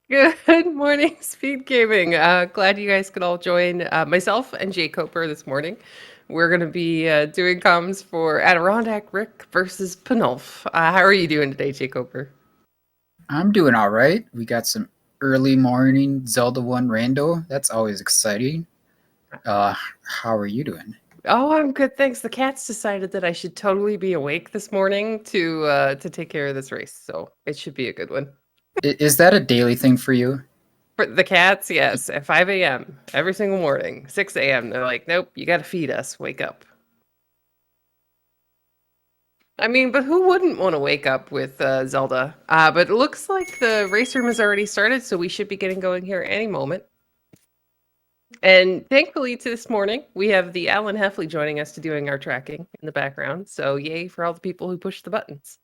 Good morning, Speed Gaming. Glad you guys could all join myself and Jay Coper this morning. We're going to be doing comms for AdirondackRick versus Panulphe. How are you doing today, Jay Coper? I'm doing all right. We got some early morning Zelda 1 rando. That's always exciting. How are you doing? Oh, I'm good, thanks. The cats decided that I should totally be awake this morning to take care of this race, so it should be a good one. Is that a daily thing for you? For the cats, yes, at 5 a.m. every single morning. 6 a.m. They're like, "Nope, you got to feed us. Wake up." I mean, but who wouldn't want to wake up with Zelda? But it looks like the race room has already started, so we should be getting going here any moment. And thankfully, to this morning, we have the Alan Heffley joining us to doing our tracking in the background. So yay for all the people who push the buttons.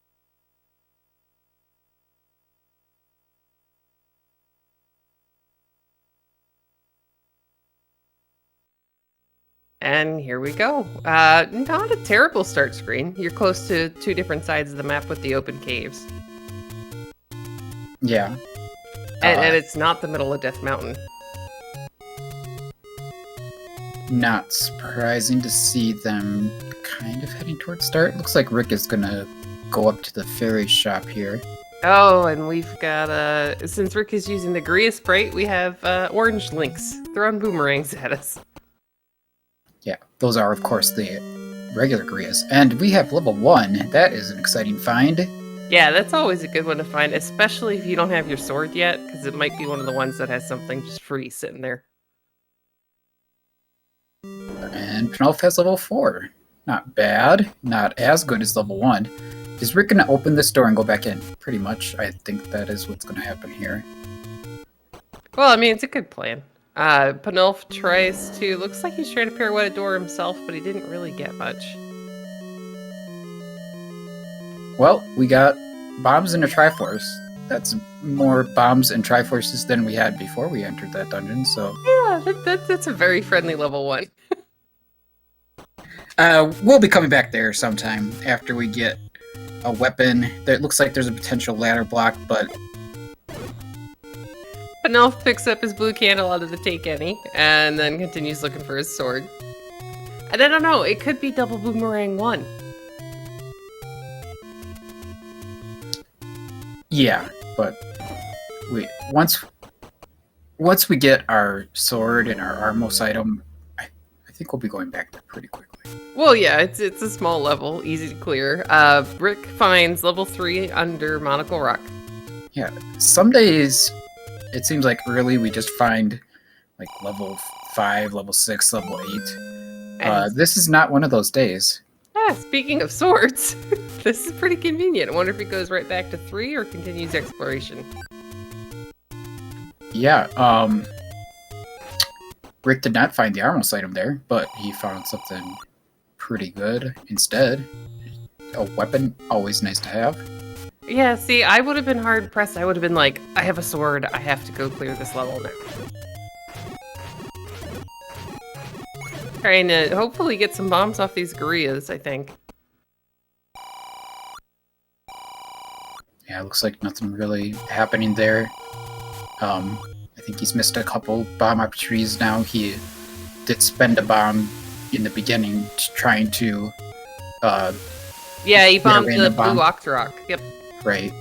And here we go. Not a terrible start screen. You're close to two different sides of the map with the open caves. Yeah. And it's not the middle of Death Mountain. Not surprising to see them kind of heading towards start. Looks like Rick is going to go up to the fairy shop here. Oh, and we've got, since Rick is using the Gria Sprite, we have orange links throwing boomerangs at us. Yeah, those are, of course, the regular Grias. And we have level 1. That is an exciting find. Yeah, that's always a good one to find, especially if you don't have your sword yet, because it might be one of the ones that has something just free sitting there. And Panulphe has level 4. Not bad. Not as good as level 1. Is Rick going to open this door and go back in? Pretty much. I think that is what's going to happen here. Well, I mean, it's a good plan. Panulphe tries to... Looks like he's trying to pirouette a door himself, but he didn't really get much. Well, we got bombs and a Triforce. That's more bombs and Triforces than we had before we entered that dungeon, so... Yeah, that's a very friendly level 1. We'll be coming back there sometime after we get a weapon. That looks like there's a potential ladder block, but... Panulphe picks up his blue candle out of the Take Any, and then continues looking for his sword. And I don't know, it could be double boomerang 1. Yeah, but once we get our sword and our Armos item, I think we'll be going back there pretty quickly. Well, yeah, it's a small level, easy to clear. Rick finds level 3 under Monocle Rock. Yeah, some days it seems like early we just find like level 5, level 6, level 8. This is not one of those days. Yeah, speaking of swords, this is pretty convenient. I wonder if it goes right back to 3 or continues exploration. Yeah, Rick did not find the Armos item there, but he found something pretty good instead. A weapon, always nice to have. Yeah, see, I would have been hard pressed. I would have been like, I have a sword, I have to go clear this level now. Trying to hopefully get some bombs off these Gurias, I think. Yeah, looks like nothing really happening there. I think he's missed a couple bomb opportunities now. He did spend a bomb in the beginning trying to... yeah, he bombed the blue Octorok. Yep. Right.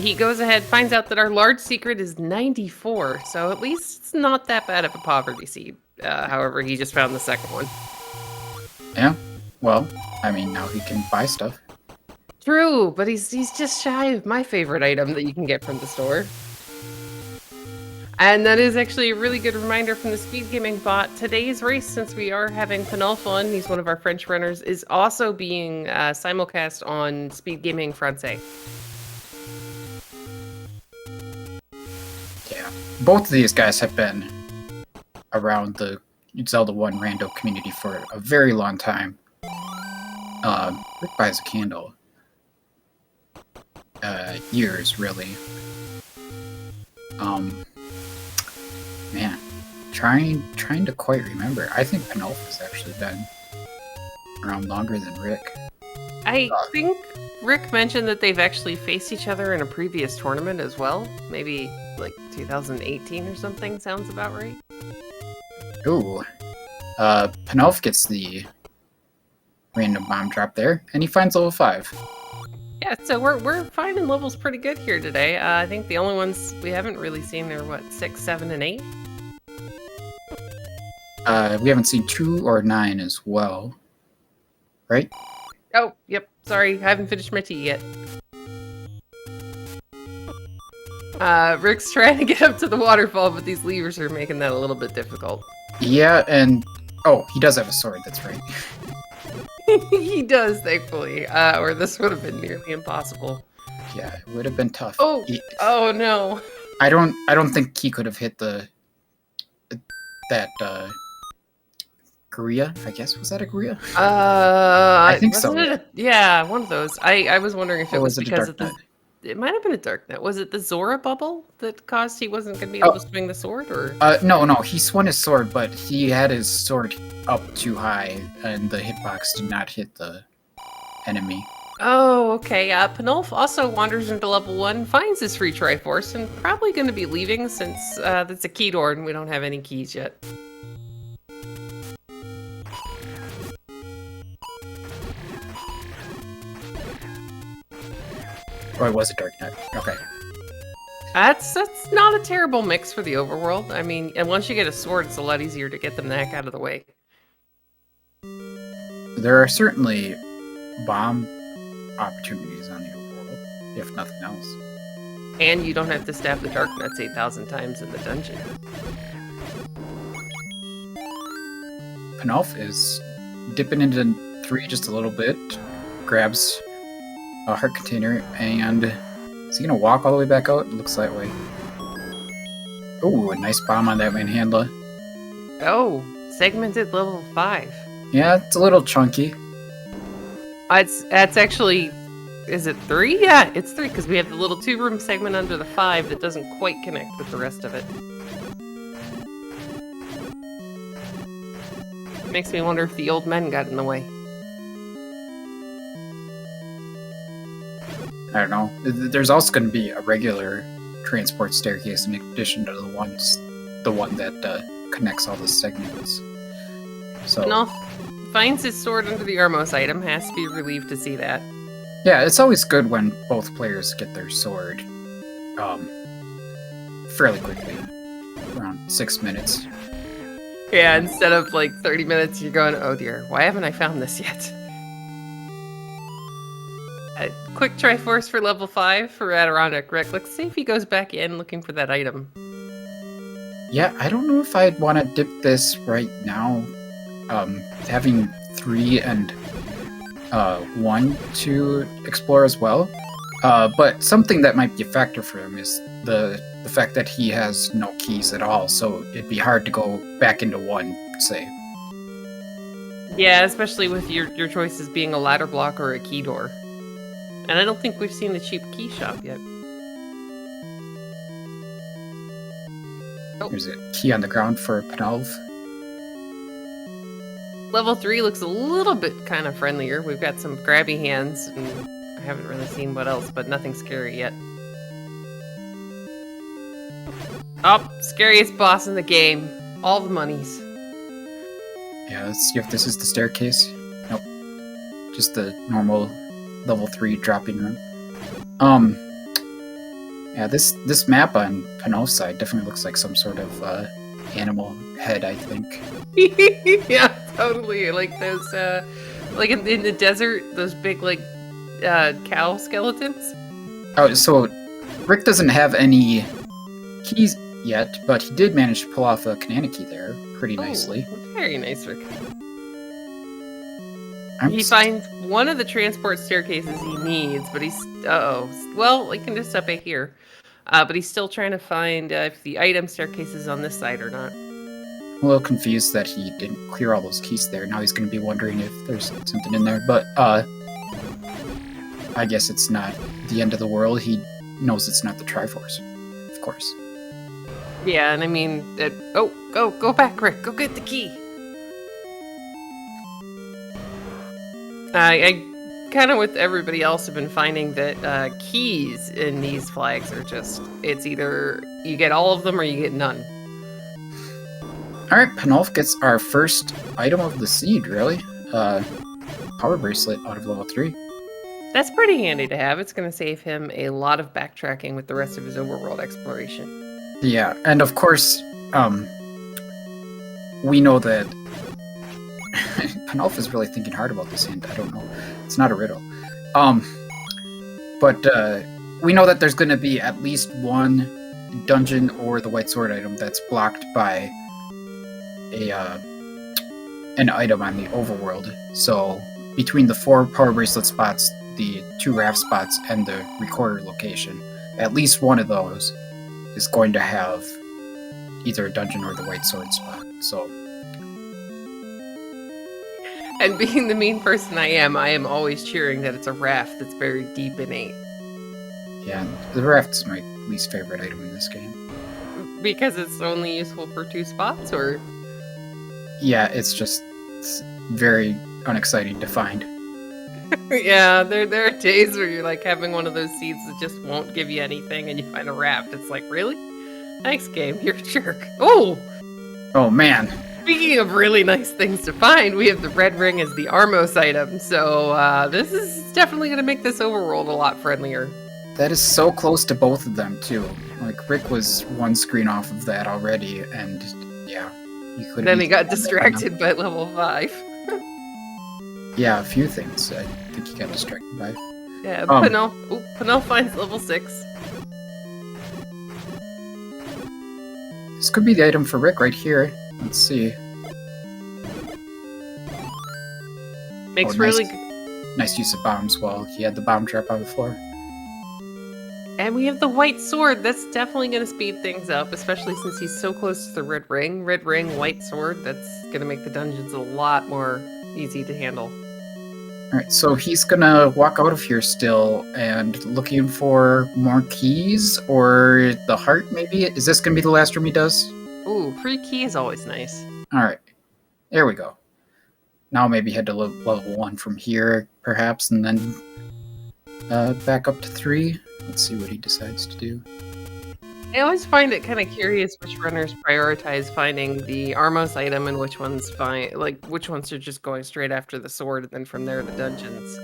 He goes ahead, finds out that our large secret is 94, so at least it's not that bad of a poverty seed. However, he just found the second one. Yeah, well, I mean, now he can buy stuff. True, but he's just shy of my favorite item that you can get from the store. And that is actually a really good reminder from the SpeedGaming bot. Today's race, since we are having Panulphe on, he's one of our French runners, is also being simulcast on SpeedGaming Francais. Yeah, both of these guys have been around the Zelda 1 rando community for a very long time. Rick buys a candle. Years, really. Man, trying to quite remember. I think Panulphe has actually been around longer than Rick. I think Rick mention that they've actually faced each other in a previous tournament as well? Maybe like 2018 or something sounds about right. Ooh. Panulphe gets the random bomb drop there, and he finds level 5. Yeah, so we're finding levels pretty good here today. I think the only ones we haven't really seen are what, 6, 7, and 8. We haven't seen 2 or 9 as well, right? Oh, yep. Sorry, I haven't finished my tea yet. Rick's trying to get up to the waterfall, but these levers are making that a little bit difficult. Yeah, and oh, he does have a sword. That's right. He does, thankfully, or this would have been nearly impossible. Yeah, it would have been tough. Oh, oh no! I don't think he could have hit that Guria. I guess, was that a Guria? I think so. Yeah, one of those. I was wondering if it was it because of the. It might have been a dark net. Was it the Zora bubble that caused he wasn't going to be able to swing the sword, or? No, he swung his sword, but he had his sword up too high, and the hitbox did not hit the enemy. Oh, okay. Panulphe also wanders into level 1, finds his free Triforce, and probably going to be leaving since that's a key door and we don't have any keys yet. Oh, it was a dark net. Okay. That's not a terrible mix for the overworld. I mean, and once you get a sword, it's a lot easier to get them the heck out of the way. There are certainly bomb opportunities on the overworld, if nothing else. And you don't have to stab the dark nets 8,000 times in the dungeon. Panulphe is dipping into 3 just a little bit, grabs a heart container, and is he gonna walk all the way back out? It looks that way. Oh, a nice bomb on that manhandler. Oh, segmented level 5. Yeah, it's a little chunky. That's actually, is it 3? Yeah, it's 3 because we have the little 2-room segment under the 5 that doesn't quite connect with the rest of it. Makes me wonder if the old men got in the way. I don't know. There's also going to be a regular transport staircase in addition to the one that connects all the segments. So Panulphe finds his sword under the Armos item. Has to be relieved to see that. yeah, it's always good when both players get their sword fairly quickly, around 6 minutes. Yeah, instead of like 30 minutes, you're going, oh dear, why haven't I found this yet? Quick Triforce for level 5 for AdirondackRick. Let's see if he goes back in looking for that item. Yeah, I don't know if I'd want to dip this right now. Having 3 and 1 to explore as well. But something that might be a factor for him is the fact that he has no keys at all, so it'd be hard to go back into 1, say. Yeah, especially with your choices being a ladder block or a key door. And I don't think we've seen the cheap key shop yet. Oh. There's a key on the ground for Panulphe. Level 3 looks a little bit kind of friendlier. We've got some grabby hands, and I haven't really seen what else, but nothing scary yet. Oh, scariest boss in the game. All the monies. Yeah, let's see if this is the staircase. Nope. Just the normal level 3 dropping room. Yeah, this map on Panulphe's side definitely looks like some sort of animal head, I think. Yeah, totally. Like those, like in the desert, those big like cow skeletons. Oh, so Rick doesn't have any keys yet, but he did manage to pull off a Kanana key there pretty nicely. Very nice, Rick. He finds one of the transport staircases he needs, but he's... Well, he can just step it here. But he's still trying to find if the item staircase is on this side or not. I'm a little confused that he didn't clear all those keys there. Now he's going to be wondering if there's something in there. But, I guess it's not the end of the world. He knows it's not the Triforce, of course. Yeah, and I mean... go back, Rick. Go get the key. I kind of with everybody else have been finding that keys in these flags are just, it's either you get all of them or you get none. Alright, Panulphe gets our first item of the seed, really. Power bracelet out of level 3. That's pretty handy to have. It's going to save him a lot of backtracking with the rest of his overworld exploration. Yeah, and of course, we know that Panulphe is really thinking hard about this hint. I don't know. It's not a riddle. But we know that there's going to be at least one dungeon or the white sword item that's blocked by an item on the overworld. So between the 4 power bracelet spots, the 2 raft spots, and the recorder location, at least one of those is going to have either a dungeon or the white sword spot. So, and being the mean person I am always cheering that it's a raft that's buried deep in 8. Yeah, the raft is my least favorite item in this game. Because it's only useful for 2 spots, or? Yeah, it's very unexciting to find. Yeah, there are days where you're like having one of those seeds that just won't give you anything, and you find a raft. It's like, really? Thanks, game. You're a jerk. Oh! Oh, man. Speaking of really nice things to find, we have the red ring as the Armos item, so this is definitely going to make this overworld a lot friendlier. That is so close to both of them, too. Like, Rick was one screen off of that already, and yeah. Then he got distracted by level 5. Yeah, a few things I think he got distracted by. Yeah, Panulphe finds level 6. This could be the item for Rick right here. Let's see. Makes really nice use of bombs while he had the bomb trap on the floor. And we have the white sword. That's definitely going to speed things up, especially since he's so close to the red ring. Red ring, white sword. That's going to make the dungeons a lot more easy to handle. Alright, so he's gonna walk out of here still and looking for more keys or the heart, maybe? Is this gonna be the last room he does? Ooh, free key is always nice. Alright, there we go. Now maybe head to level 1 from here, perhaps, and then back up to 3. Let's see what he decides to do. I always find it kind of curious which runners prioritize finding the Armos item and which ones which ones are just going straight after the sword and then from there the dungeons.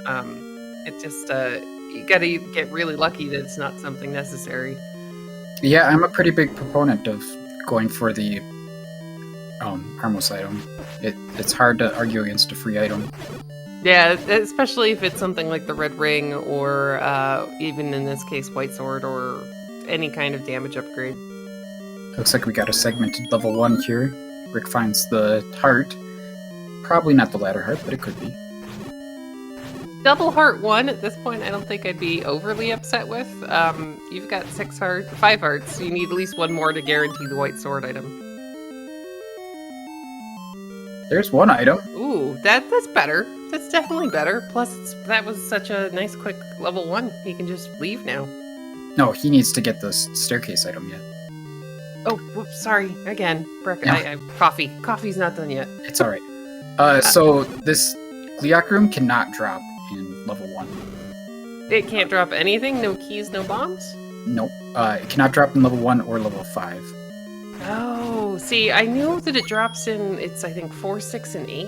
It just you gotta get really lucky that it's not something necessary. Yeah, I'm a pretty big proponent of going for the Armos item. It's hard to argue against a free item. Yeah, especially if it's something like the red ring or even in this case white sword or any kind of damage upgrade. Looks like we got a segmented level 1 here. Rick finds the heart. Probably not the ladder heart, but it could be. Double heart 1 at this point I don't think I'd be overly upset with. You've got 5 hearts, so you need at least 1 more to guarantee the white sword item. There's 1 item. Ooh, that's better. That's definitely better. Plus, that was such a nice quick level 1. He can just leave now. No, he needs to get the staircase item yet. Oh, whoops, sorry. Again. Yeah. Coffee. Coffee's not done yet. It's alright. So this Gliok room cannot drop in level 1. It can't drop anything? No keys, no bombs? Nope. It cannot drop in level 1 or level 5. Oh, see, I knew that it drops in, it's I think 4, 6, and 8.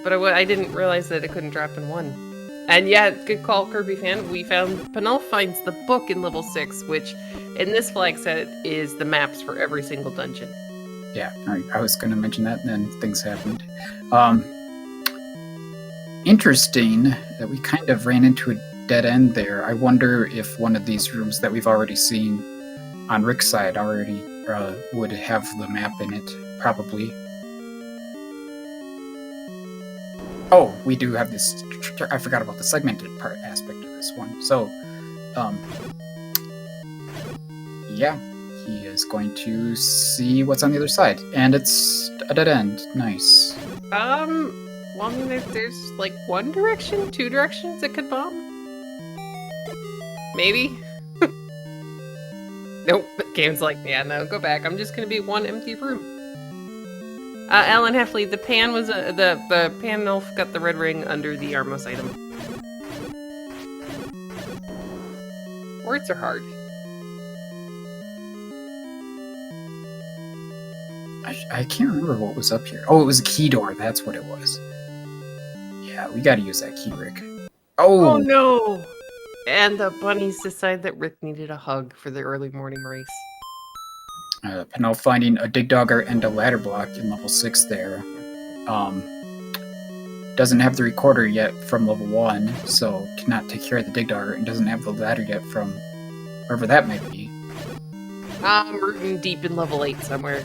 But I didn't realize that it couldn't drop in 1. And yeah, good call, Kirby fan. We found Panulphe finds the book in level 6, which in this flag set is the maps for every single dungeon. Yeah, alright, I was going to mention that, and then things happened. Interesting that we kind of ran into a dead end there. I wonder if one of these rooms that we've already seen on Rick's side already would have the map in it. Probably. Oh, we do have this. I forgot about the segmented part aspect of this one. So, yeah, he is going to see what's on the other side, and it's a dead end. Nice. Well, I mean, there's like 1 direction, 2 directions it could bomb. Maybe. Nope. Game's like, yeah, no, go back. I'm just gonna be 1 empty room. Alan Heffley, the Panulphe got the red ring under the Armos item. Words are hard. I can't remember what was up here. Oh, it was a key door. That's what it was. Yeah, we gotta use that key, Rick. Oh Oh! no! And the bunnies decide that Rick needed a hug for the early morning race. Panulphe finding a dig dogger and a ladder block in level 6 there. Doesn't have the recorder yet from level 1, so cannot take care of the dig dogger, and doesn't have the ladder yet from wherever that might be. I'm rooting deep in level 8 somewhere.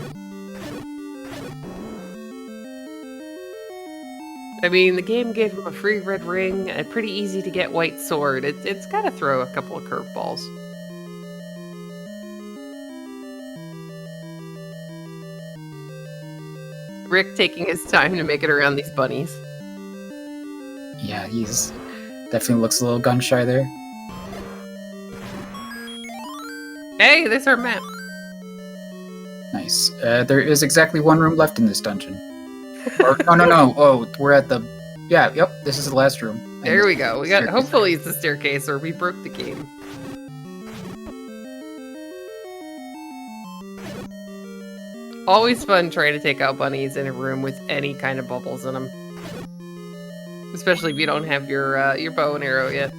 I mean, the game gave him a free red ring, a pretty easy to get white sword. It's gotta throw a couple of curveballs. Rick taking his time to make it around these bunnies. Yeah, he's definitely looks a little gun shy there. Hey, there's our map. Nice. There is exactly one room left in this dungeon. Or, no. Oh, we're at the... Yeah, yep, this is the last room. There we go. We got. Hopefully it's the staircase, or we broke the game. Always fun trying to take out bunnies in a room with any kind of bubbles in them. Especially if you don't have your bow and arrow yet.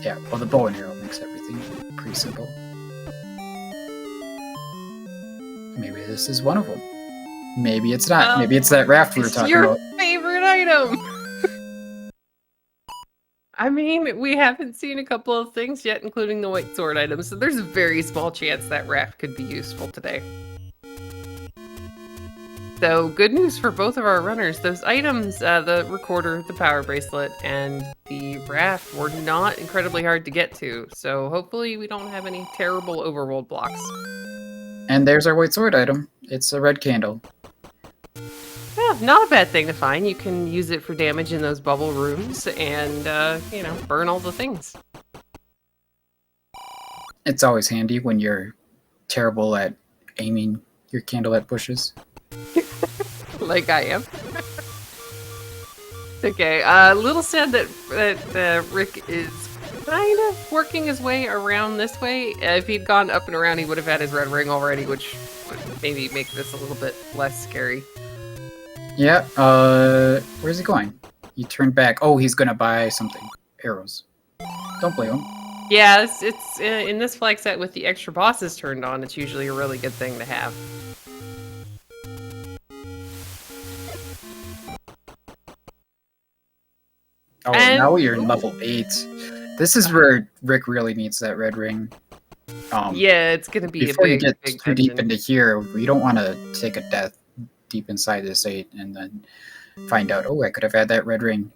Yeah, well, the bow and arrow makes everything pretty simple. Maybe this is one of them. Maybe it's not. Maybe it's that raft we were talking about. Your favorite item! I mean, we haven't seen a couple of things yet, including the white sword items, so there's a very small chance that raft could be useful today. So, good news for both of our runners. Those items, the recorder, the power bracelet, and the raft were not incredibly hard to get to, so hopefully we don't have any terrible overworld blocks. And there's our white sword item. It's a red candle. Yeah, not a bad thing to find. You can use it for damage in those bubble rooms and, you know, burn all the things. It's always handy when you're terrible at aiming your candle at bushes. Like I am. Okay, a little sad that Rick is kind of working his way around this way. If he'd gone up and around, he would have had his red ring already, which would maybe make this a little bit less scary. Yeah, where's he going? He turned back. Oh, he's gonna buy something. Arrows. Don't blame him. Yeah, it's in this flag set with the extra bosses turned on, it's usually a really good thing to have. Oh, now we're in level 8. This is where Rick really needs that red ring. Yeah, it's gonna be before a big, you get big too deep dungeon. into here, we don't want to take a death deep inside this 8 and then find out, oh, I could have had that red ring.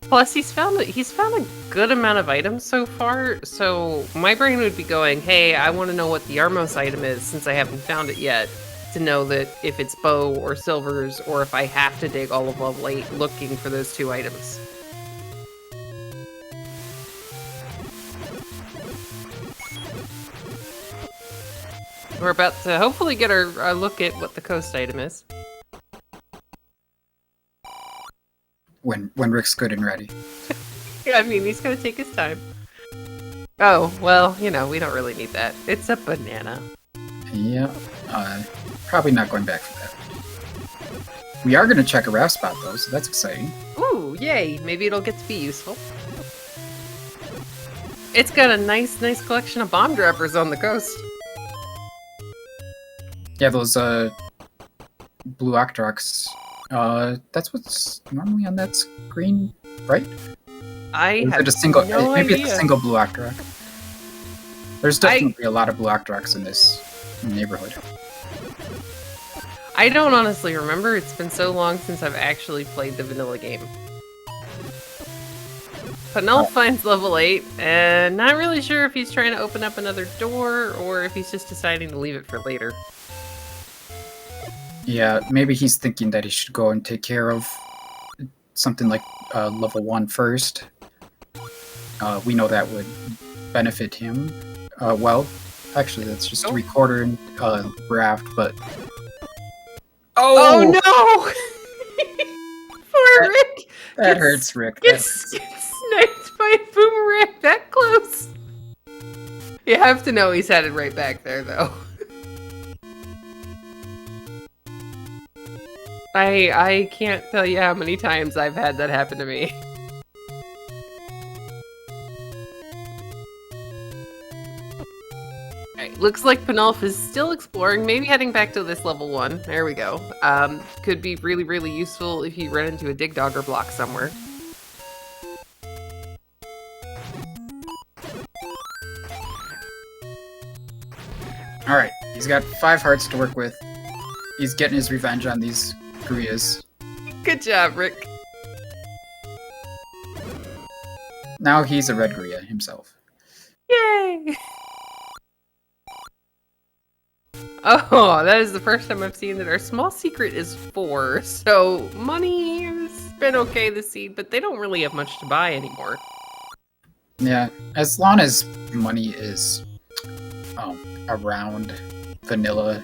Plus, he's found a good amount of items so far, so my brain would be going, hey, I want to know what the Armos item is since I haven't found it yet, to know that if it's bow or silvers, or if I have to dig all of level 8 looking for those two items. We're about to hopefully get our look at what the coast item is. When Rick's good and ready. I mean, he's gonna take his time. Oh, well, you know, we don't really need that. It's a banana. Yeah, probably not going back for that. We are going to check a raft spot, though, so that's exciting. Ooh, yay! Maybe it'll get to be useful. It's got a nice collection of bomb droppers on the coast. Yeah, those, blue Octrox. That's what's normally on that screen, right? I Or is have it a single, no maybe idea. it's a single blue Octrox. There's definitely a lot of blue Octrox in this neighborhood. I don't honestly remember. It's been so long since I've actually played the vanilla game. Panulphe finds level 8, and not really sure if he's trying to open up another door or if he's just deciding to leave it for later. Yeah, maybe he's thinking that he should go and take care of something like level 1 first. We know that would benefit him. Well, actually, that's just a recorder and raft, but... Oh no! Poor Rick! That hurts, Rick. Gets sniped by giant boomerang that close. You have to know he's headed right back there, though. I can't tell you how many times I've had that happen to me. Alright, looks like Panulphe is still exploring, maybe heading back to this level 1. There we go. Could be really, really useful if you run into a dig dogger block somewhere. Alright, he's got 5 hearts to work with. He's getting his revenge on these Gruyas. Good job, Rick. Now he's a red Gruya himself. Yay! Oh, that is the first time I've seen that our small secret is 4. So money has been okay this seed, but they don't really have much to buy anymore. Yeah, as long as money is around vanilla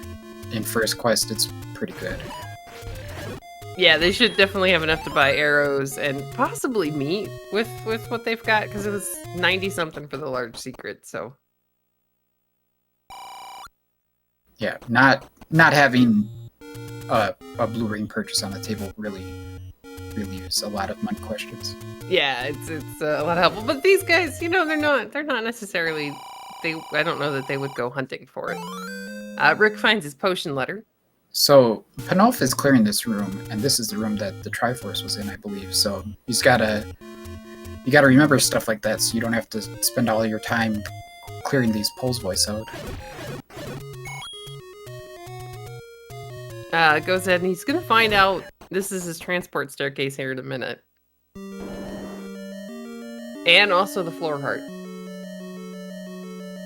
in first quest, it's pretty good. Yeah, they should definitely have enough to buy arrows and possibly meat with what they've got, because it was 90 something for the large secret. So yeah, not having a blue ring purchase on the table really relieves a lot of money questions. yeah, it's a lot of helpful. But these guys, you know, they're not necessarily. I don't know that they would go hunting for it. Rick finds his potion letter. So Panulphe is clearing this room, and this is the room that the Triforce was in, I believe. So you gotta remember stuff like that, so you don't have to spend all your time clearing these Pole's voice out. Goes ahead and he's gonna find out. This is his transport staircase here in a minute, and also the floor heart.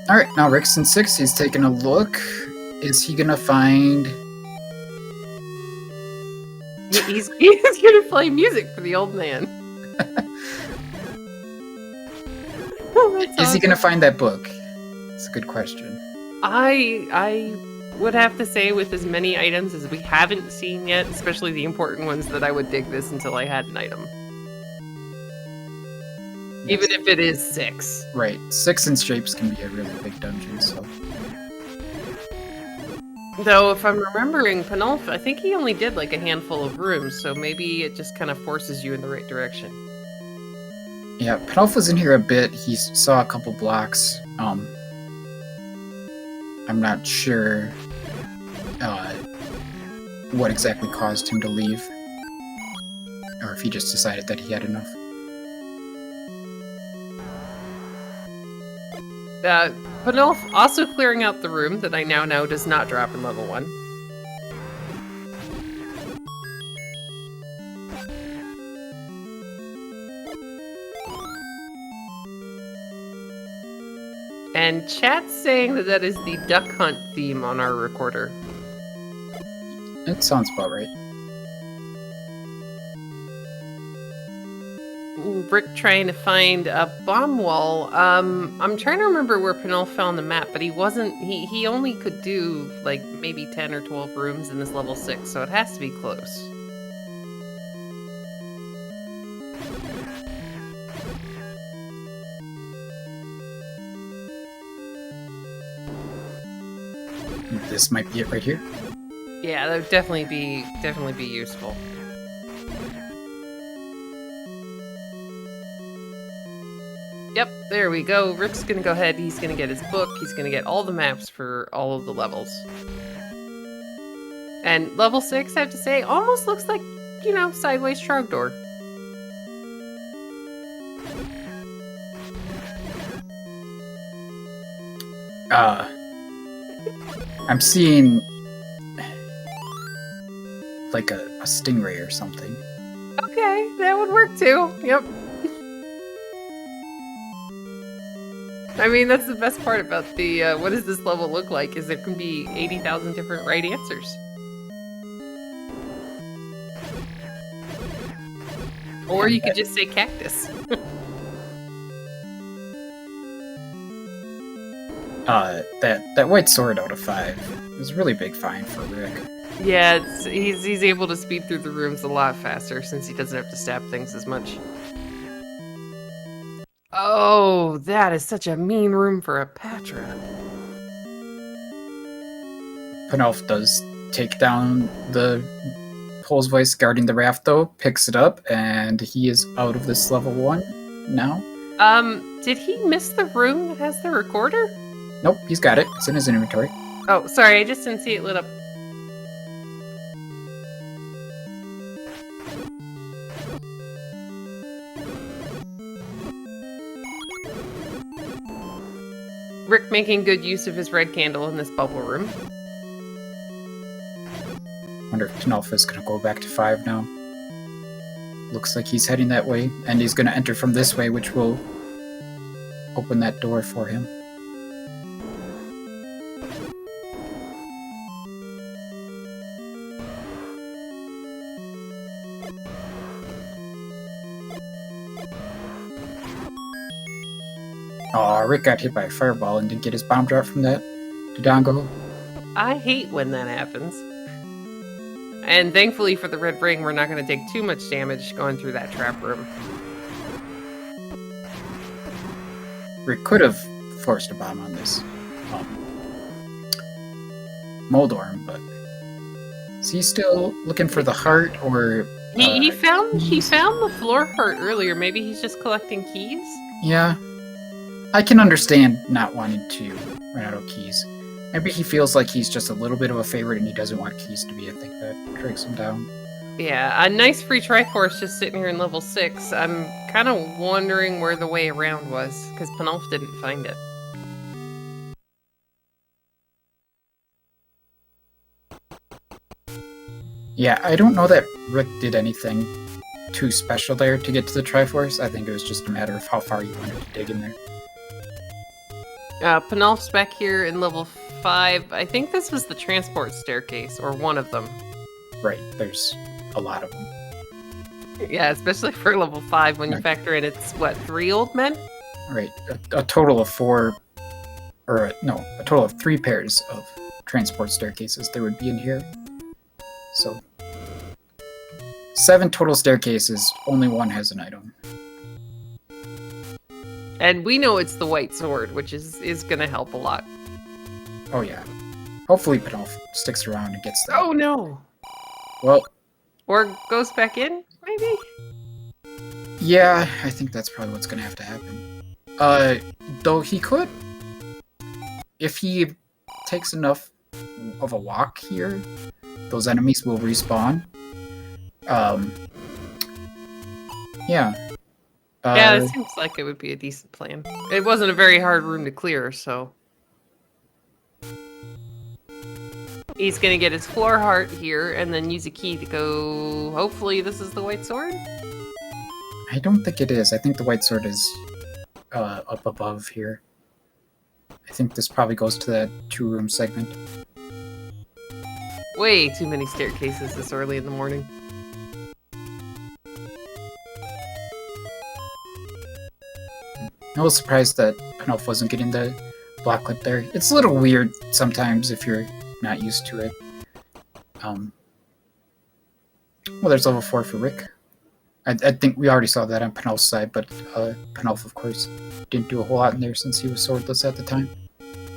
All right, now Rick's in 6. He's taking a look. Is he gonna find? He's gonna play music for the old man. Is he gonna find that book? It's a good question. I would have to say, with as many items as we haven't seen yet, especially the important ones, that I would dig this until I had an item. Yes. Even if it is 6. Right, 6 in shapes can be a really big dungeon, so. Though, if I'm remembering, Panulphe, I think he only did like a handful of rooms, so maybe it just kind of forces you in the right direction. Yeah, Panulphe was in here a bit. He saw a couple blocks. I'm not sure what exactly caused him to leave, or if he just decided that he had enough. Panulphe also clearing out the room that I now know does not drop in level 1. And chat's saying that that is the duck hunt theme on our recorder. That sounds about right. Rick trying to find a bomb wall. I'm trying to remember where Panulphe found the map, but he wasn't. He only could do like maybe 10 or 12 rooms in this level 6, so it has to be close. This might be it right here. Yeah, that would definitely be useful. Yep, there we go. Rick's gonna go ahead, he's gonna get his book, he's gonna get all the maps for all of the levels. And level 6, I have to say, almost looks like, you know, sideways Trogdor. I'm seeing like a stingray or something. Okay, that would work too. Yep. I mean, that's the best part about the, what does this level look like, is there can be 80,000 different right answers. Or you could just say cactus. That white sword out of 5 was a really big find for Rick. Yeah, he's able to speed through the rooms a lot faster since he doesn't have to stab things as much. Oh, that is such a mean room for a Patra. Panulphe does take down the Pole's voice guarding the raft, though, picks it up, and he is out of this level 1 now. Did he miss the room that has the recorder? Nope, he's got it. It's in his inventory. Oh, sorry, I just didn't see it lit up. Rick making good use of his red candle in this bubble room. Wonder if Panulphe is going to go back to 5 now. Looks like he's heading that way, and he's going to enter from this way, which will open that door for him. Aw, Rick got hit by a fireball and didn't get his bomb drop from that. Dodongo. I hate when that happens. And thankfully for the red ring, we're not going to take too much damage going through that trap room. Rick could have forced a bomb on this Moldorm, but is he still looking for the heart, or He found the floor heart earlier. Maybe he's just collecting keys. Yeah, I can understand not wanting to run out of keys. Maybe he feels like he's just a little bit of a favorite and he doesn't want keys to be a thing that drags him down. Yeah, a nice free Triforce just sitting here in level 6. I'm kind of wondering where the way around was, because Panulphe didn't find it. Yeah, I don't know that Rick did anything too special there to get to the Triforce. I think it was just a matter of how far you wanted to dig in there. Panulphe's back here in level 5. I think this was the transport staircase, or one of them. Right, there's a lot of them. Yeah, especially for level 5 when you factor in it's, what, 3 old men? Right, a total of 4, or no, a total of 3 pairs of transport staircases there would be in here. So, 7 total staircases, only 1 has an item. And we know it's the white sword, which is going to help a lot. Oh yeah. Hopefully Panulphe sticks around and gets that. Oh no! Well... Or goes back in, maybe? Yeah, I think that's probably what's going to have to happen. Though he could... If he takes enough of a walk here, those enemies will respawn. Yeah. Yeah, it seems like it would be a decent plan. It wasn't a very hard room to clear, so... He's gonna get his floor heart here, and then use a key to go... Hopefully this is the white sword? I don't think it is. I think the white sword is up above here. I think this probably goes to that 2-room segment. Way too many staircases this early in the morning. I was surprised that Panulphe wasn't getting the block clip there. It's a little weird sometimes if you're not used to it. Well, there's level 4 for Rick. I think we already saw that on Panulphe's side, but Panulphe, of course, didn't do a whole lot in there since he was swordless at the time.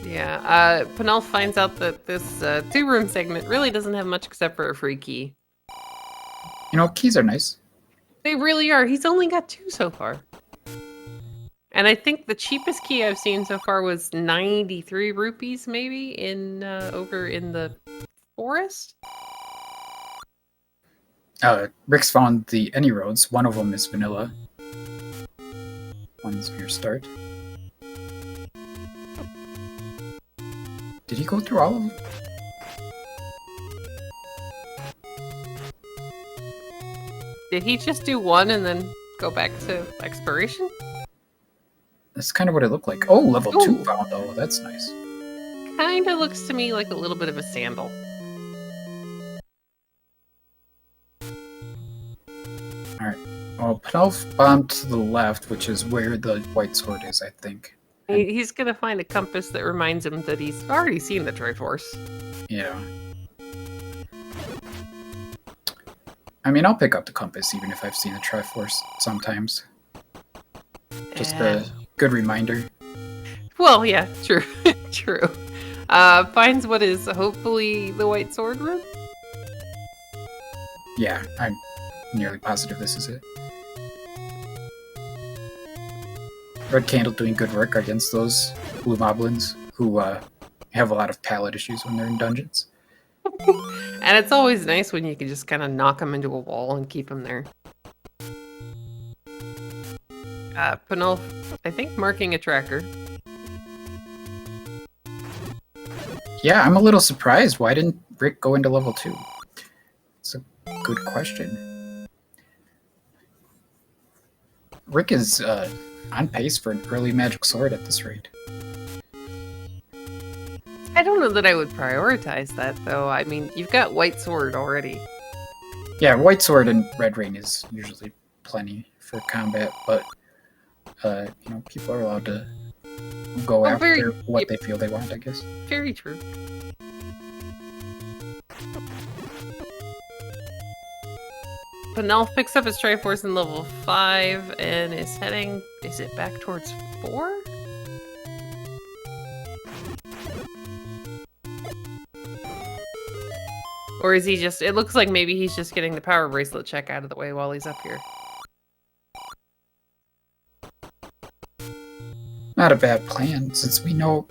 Yeah, Panulphe finds out that this 2-room segment really doesn't have much except for a free key. You know, keys are nice. They really are. He's only got 2 so far. And I think the cheapest key I've seen so far was 93 rupees, maybe, in over in the forest? Rick's found the any roads. One of them is vanilla. One's your start. Did he go through all of them? Did he just do 1 and then go back to exploration? That's kind of what it looked like. Oh, level Ooh. 2 found, though. That's nice. Kinda looks to me like a little bit of a sandal. Alright. Well, Panulphe bombed to the left, which is where the white sword is, I think. He's gonna find a compass that reminds him that he's already seen the Triforce. Yeah. I mean, I'll pick up the compass even if I've seen the Triforce sometimes. Just Yeah. a good reminder. Well, yeah, true. True. Finds what is hopefully the White Sword room. Yeah, I'm nearly positive this is it. Red Candle doing good work against those blue moblins who have a lot of palate issues when they're in dungeons. And it's always nice when you can just kind of knock them into a wall and keep them there. Panulphe, I think, marking a tracker. Yeah, I'm a little surprised. Why didn't Rick go into level 2? It's a good question. Rick is on pace for an early magic sword at this rate. I don't know that I would prioritize that, though. I mean, you've got White Sword already. Yeah, White Sword and Red Rain is usually plenty for combat, but people are allowed to go after what they feel they want, I guess. Very true. Panulphe picks up his Triforce in level 5 and is heading... Is it back towards 4? Or is he just... It looks like maybe he's just getting the power bracelet check out of the way while he's up here. Not a bad plan, since we know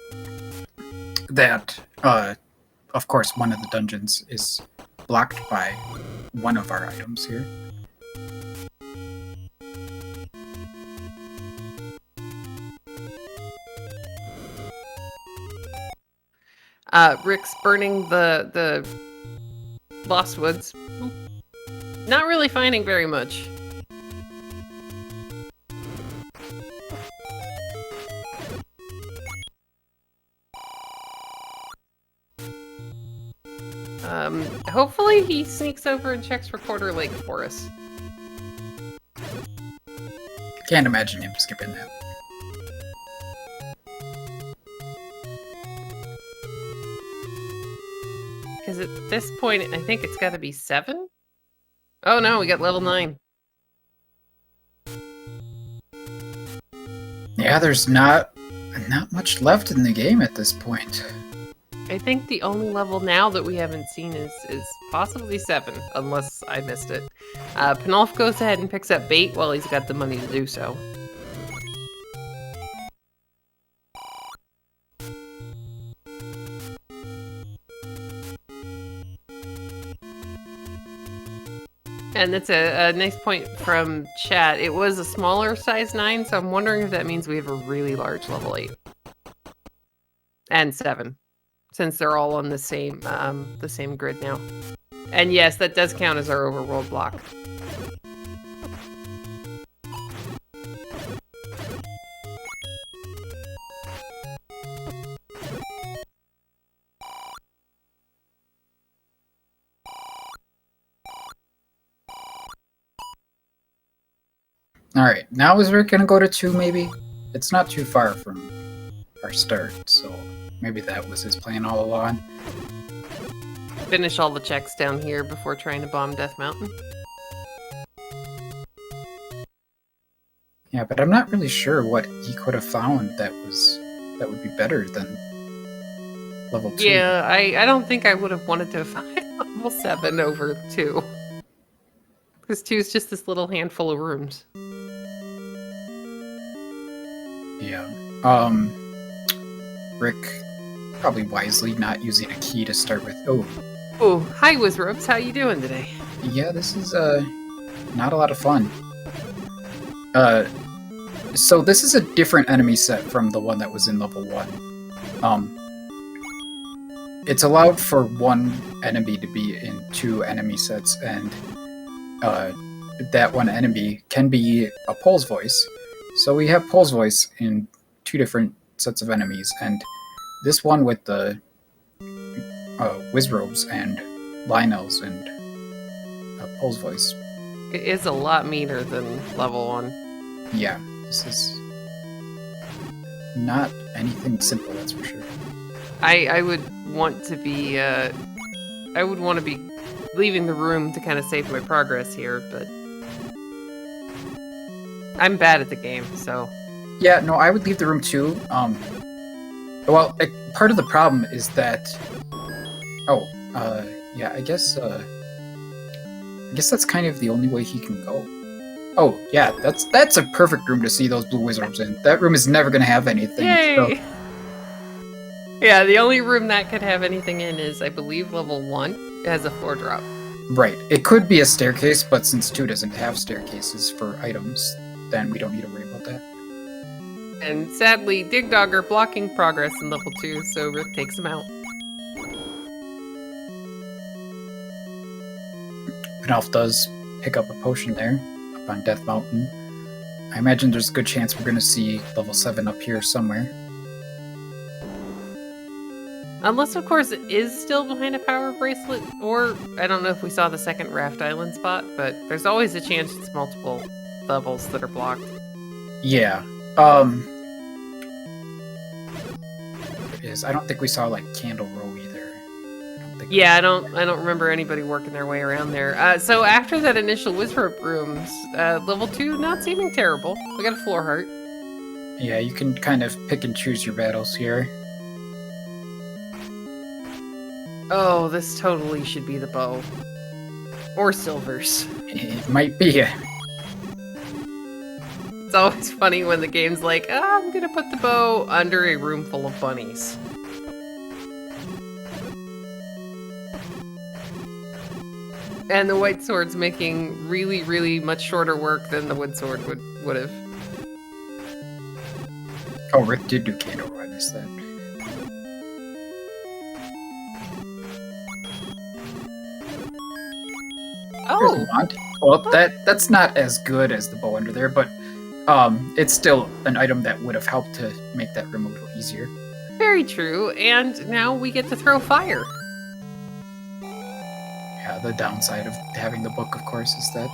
that, of course, one of the dungeons is blocked by one of our items here. Rick's burning the Lost Woods. Not really finding very much. Hopefully he sneaks over and checks for Quarter Lake for us. Can't imagine him skipping that. Because at this point, I think it's got to be 7? Oh no, we got level 9. Yeah, there's not much left in the game at this point. I think the only level now that we haven't seen is possibly 7, unless I missed it. Panulphe goes ahead and picks up bait while he's got the money to do so. And that's a nice point from chat. It was a smaller size 9, so I'm wondering if that means we have a really large level 8. And 7. Since they're all on the same grid now. And yes, that does count as our overworld block. Alright, now is Rick gonna go to 2 maybe? It's not too far from our start, so maybe that was his plan all along. Finish all the checks down here before trying to bomb Death Mountain. Yeah, but I'm not really sure what he could have found that would be better than level 2. Yeah, I don't think I would have wanted to find level 7 over 2. Because 2 is just this little handful of rooms. Yeah. Rick probably wisely not using a key to start with. Oh, hi Wizropes, how you doing today? Yeah, this is not a lot of fun. So this is a different enemy set from the one that was in level 1. It's allowed for one enemy to be in 2 enemy sets, and that one enemy can be a Pole's Voice. So we have Pole's Voice in 2 different sets of enemies, and this one with the Wizrobes and Lionels and Pole's Voice. It is a lot meaner than level 1. Yeah, this is not anything simple, that's for sure. I would want to be I would want to be leaving the room to kind of save my progress here, but I'm bad at the game, so Yeah, no, I would leave the room too. Well, part of the problem is that. Oh, yeah, I guess that's kind of the only way he can go. Oh, yeah, that's a perfect room to see those blue wizards in. That room is never going to have anything. Yay! So. Yeah, the only room that could have anything in is, I believe, level 1. It has a floor drop. Right. It could be a staircase, but since 2 doesn't have staircases for items, then we don't need to worry about that. And sadly, Dig Dog are blocking progress in level 2, so Rick takes him out. Panulphe does pick up a potion there, up on Death Mountain. I imagine there's a good chance we're going to see level 7 up here somewhere. Unless, of course, it is still behind a power bracelet, or I don't know if we saw the second Raft Island spot, but there's always a chance it's multiple levels that are blocked. Yeah. It is. I don't think we saw, like, Candle Row either. Yeah, I don't remember anybody working their way around there. So after that initial wizard rooms, level 2 not seeming terrible. We got a floor heart. Yeah, you can kind of pick and choose your battles here. Oh, this totally should be the bow. Or silvers. It might be. It's always funny when the game's like, oh, I'm gonna put the bow under a room full of bunnies. And the white sword's making really, really much shorter work than the wood sword would have. Oh, Rick did do Candle Row, I missed that. Oh! Well, that's not as good as the bow under there, but it's still an item that would have helped to make that room a little easier. Very true, and now we get to throw fire. Yeah, the downside of having the book, of course, is that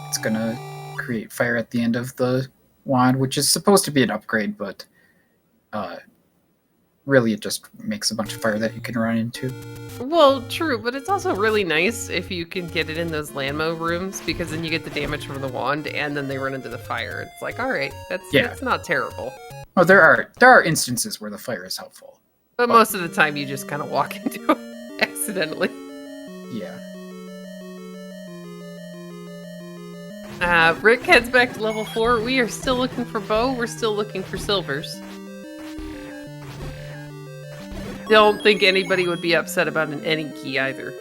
it's gonna create fire at the end of the wand, which is supposed to be an upgrade, but really it just makes a bunch of fire that you can run into. Well, true, but it's also really nice if you can get it in those landmo rooms, because then you get the damage from the wand, and then they run into the fire. It's like, all right, that's not terrible. Oh, there are instances where the fire is helpful, but most of the time you just kind of walk into it accidentally. Yeah. Rick heads back to level 4. We are still looking for bow. We're still looking for silvers. Don't think anybody would be upset about an any key either.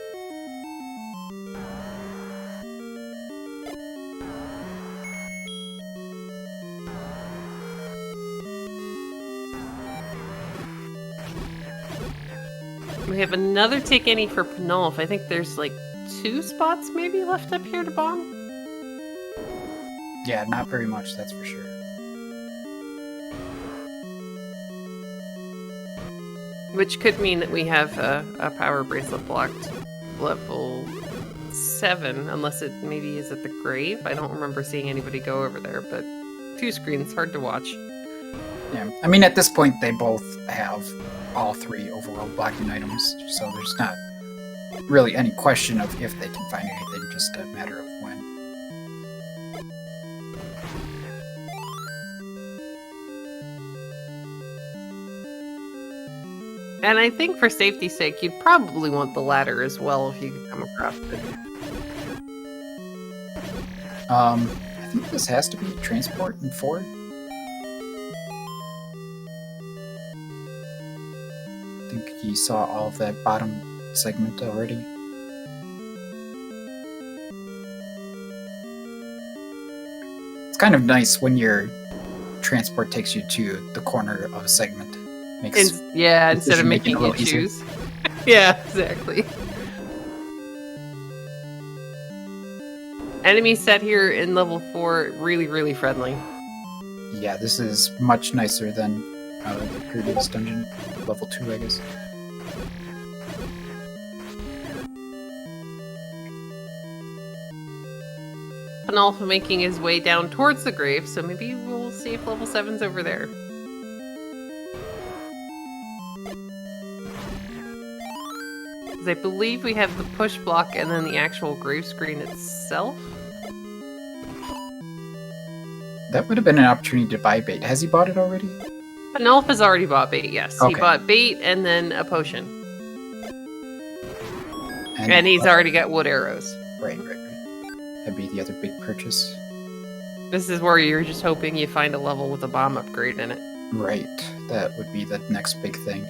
We have another take any for Panulphe. I think there's like 2 spots maybe left up here to bomb. Yeah, not very much, that's for sure. Which could mean that we have a power bracelet blocked level 7, unless it maybe is at the grave. I don't remember seeing anybody go over there, but 2 screens, hard to watch. Yeah, I mean, at this point, they both have all 3 overworld blocking items, so there's not really any question of if they can find anything, just a matter of when. And I think for safety's sake, you'd probably want the ladder as well if you could come across it. I think this has to be transport in 4. I think he saw all of that bottom segment already. It's kind of nice when your transport takes you to the corner of a segment. Yeah, instead of making you choose. Yeah, exactly. Enemy set here in level 4, really, really friendly. Yeah, this is much nicer than the previous dungeon, level 2, I guess. Panulphe making his way down towards the grave, so maybe we'll see if level 7's over there. I believe we have the push block and then the actual grave screen itself. That would have been an opportunity to buy bait. Has he bought it already? Panulphe has already bought bait, yes. He Okay. bought bait and then a potion. And he's already got wood arrows. Right. That'd be the other big purchase. This is where you're just hoping you find a level with a bomb upgrade in it. Right. That would be the next big thing.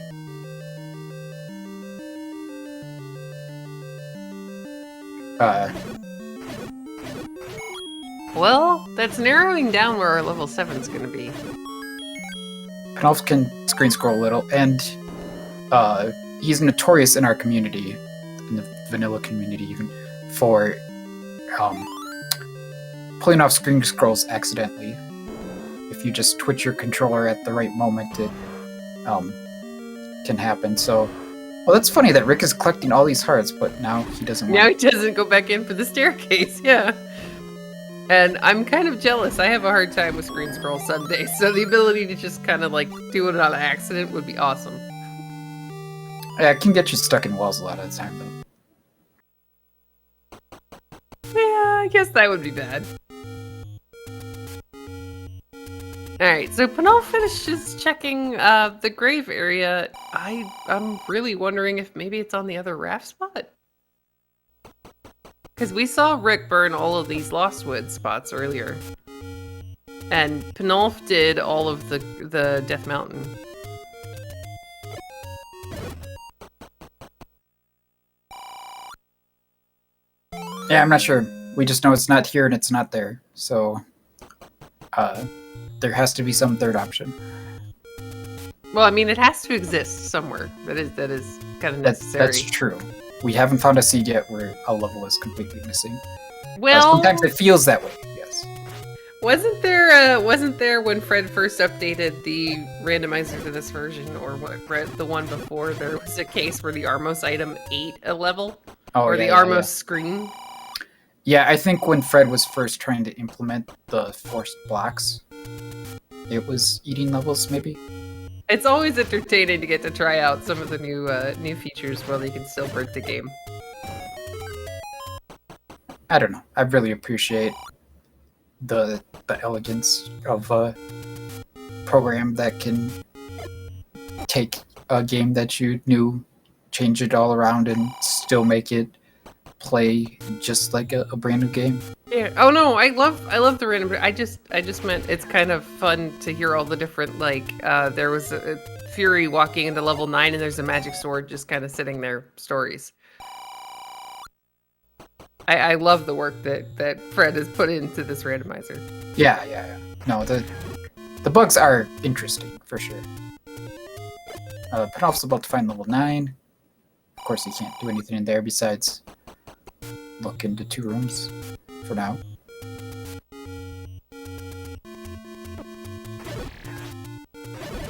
Well, that's narrowing down where our level 7's gonna be. Panulphe can screen scroll a little, and he's notorious in our community, in the vanilla community even, for pulling off screen scrolls accidentally. If you just twitch your controller at the right moment, it can happen. So, well, that's funny that Rick is collecting all these hearts, but now he doesn't want Now he doesn't go back in for the staircase, yeah. And I'm kind of jealous. I have a hard time with screen scroll some days, so the ability to just kind of like do it on accident would be awesome. Yeah, it can get you stuck in walls a lot of the time, though. Yeah, I guess that would be bad. Alright, so Panulphe finishes checking the grave area. I'm really wondering if maybe it's on the other raft spot. Because we saw Rick burn all of these Lost Wood spots earlier. And Panulphe did all of the Death Mountain. Yeah, I'm not sure. We just know it's not here and it's not there. So, there has to be some third option. Well, I mean, it has to exist somewhere. That is kind of necessary. That's true. We haven't found a seed yet where a level is completely missing. Well, sometimes it feels that way. Yes. Wasn't there when Fred first updated the randomizer to this version, or what? The one before, there was a case where the Armos item ate a level, the Armos screen. Yeah, I think when Fred was first trying to implement the forced blocks, it was eating levels, maybe. It's always entertaining to get to try out some of the new features while they can still break the game. I don't know. I really appreciate the elegance of a program that can take a game that you knew, change it all around, and still make it play just like a brand new game. Yeah. Oh no, I love the random. I just meant it's kind of fun to hear all the different, like there was a Fury walking into level 9 and there's a magic sword just kind of sitting there stories. I love the work that Fred has put into this randomizer. Yeah. No, the bugs are interesting for sure. Panulphe's about to find level 9. Of course, he can't do anything in there besides look into 2 rooms for now.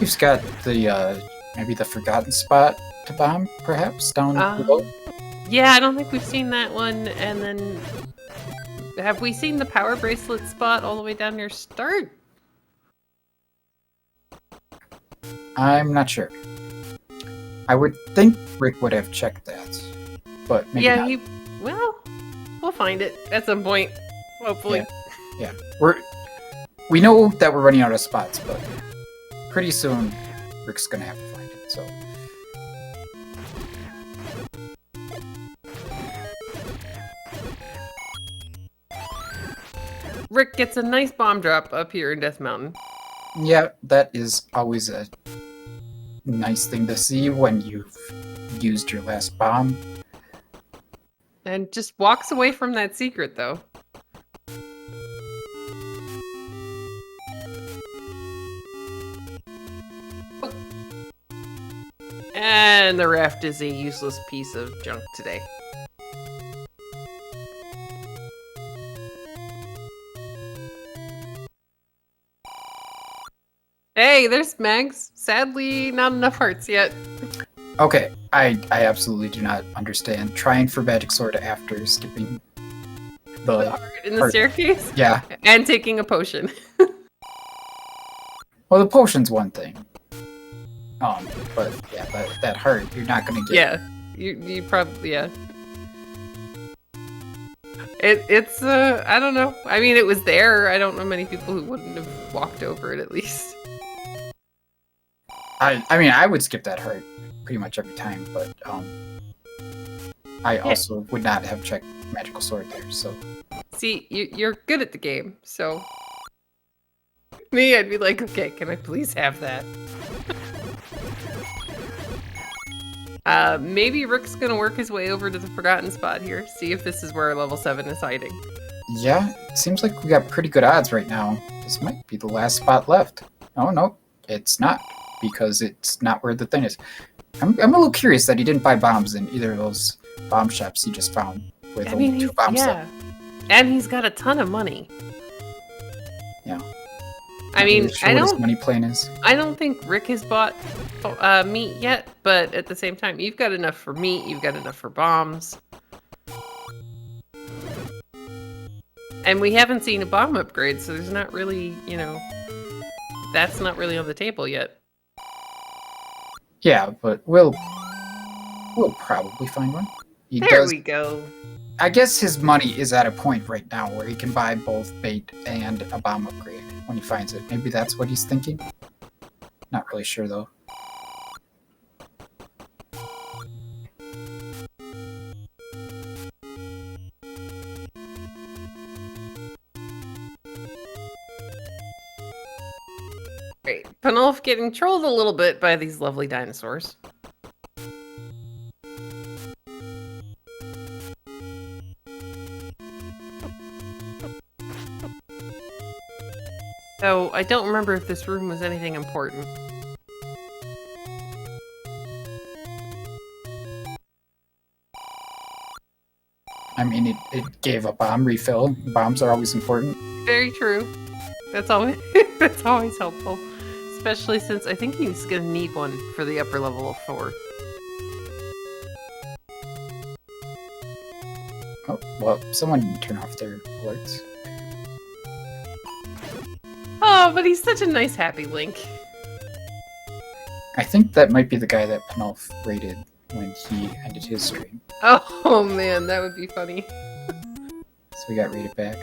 He's got the maybe the forgotten spot to bomb, perhaps down below. Yeah, I don't think we've seen that one. And then, have we seen the power bracelet spot all the way down near start? I'm not sure. I would think Rick would have checked that, but maybe not. Well, we'll find it at some point, hopefully. Yeah. We know that we're running out of spots, but pretty soon Rick's gonna have to find it. So. Rick gets a nice bomb drop up here in Death Mountain. Yeah, that is always a nice thing to see when you've used your last bomb. And just walks away from that secret, though. And the raft is a useless piece of junk today. Hey, there's Mags. Sadly, not enough hearts yet. Okay, I absolutely do not understand trying for magic sword after skipping the heart in the staircase? Yeah. And taking a potion. Well, the potion's one thing. But yeah, that heart, you're not gonna get. Yeah, you probably, yeah. It's I don't know. I mean, it was there. I don't know many people who wouldn't have walked over it at least. I mean, I would skip that heart pretty much every time, but I also would not have checked Magical Sword there, so... See, you're good at the game, so... Me, I'd be like, okay, can I please have that? Maybe Rick's gonna work his way over to the forgotten spot here, see if this is where level 7 is hiding. Yeah, it seems like we got pretty good odds right now. This might be the last spot left. Oh, no, it's not, because it's not where the thing is. I'm a little curious that he didn't buy bombs in either of those bomb shops he just found with only 2 bombs left. And he's got a ton of money. Yeah. I mean, sure what his money plan is. I don't think Rick has bought meat yet, but at the same time, you've got enough for meat, you've got enough for bombs. And we haven't seen a bomb upgrade, so there's not really, you know, that's not really on the table yet. Yeah, but we'll probably find one. There we go. I guess his money is at a point right now where he can buy both bait and a bomb upgrade when he finds it. Maybe that's what he's thinking. Not really sure though. Great. Panulphe getting trolled a little bit by these lovely dinosaurs. So, I don't remember if this room was anything important. I mean, it gave a bomb refill. Bombs are always important. Very true. That's always that's always helpful. Especially since I think he's gonna need one for the upper level of 4. Oh, well, someone didn't turn off their alerts. Oh, but he's such a nice, happy Link. I think that might be the guy that Panulphe raided when he ended his stream. Oh man, that would be funny. So we got raided back.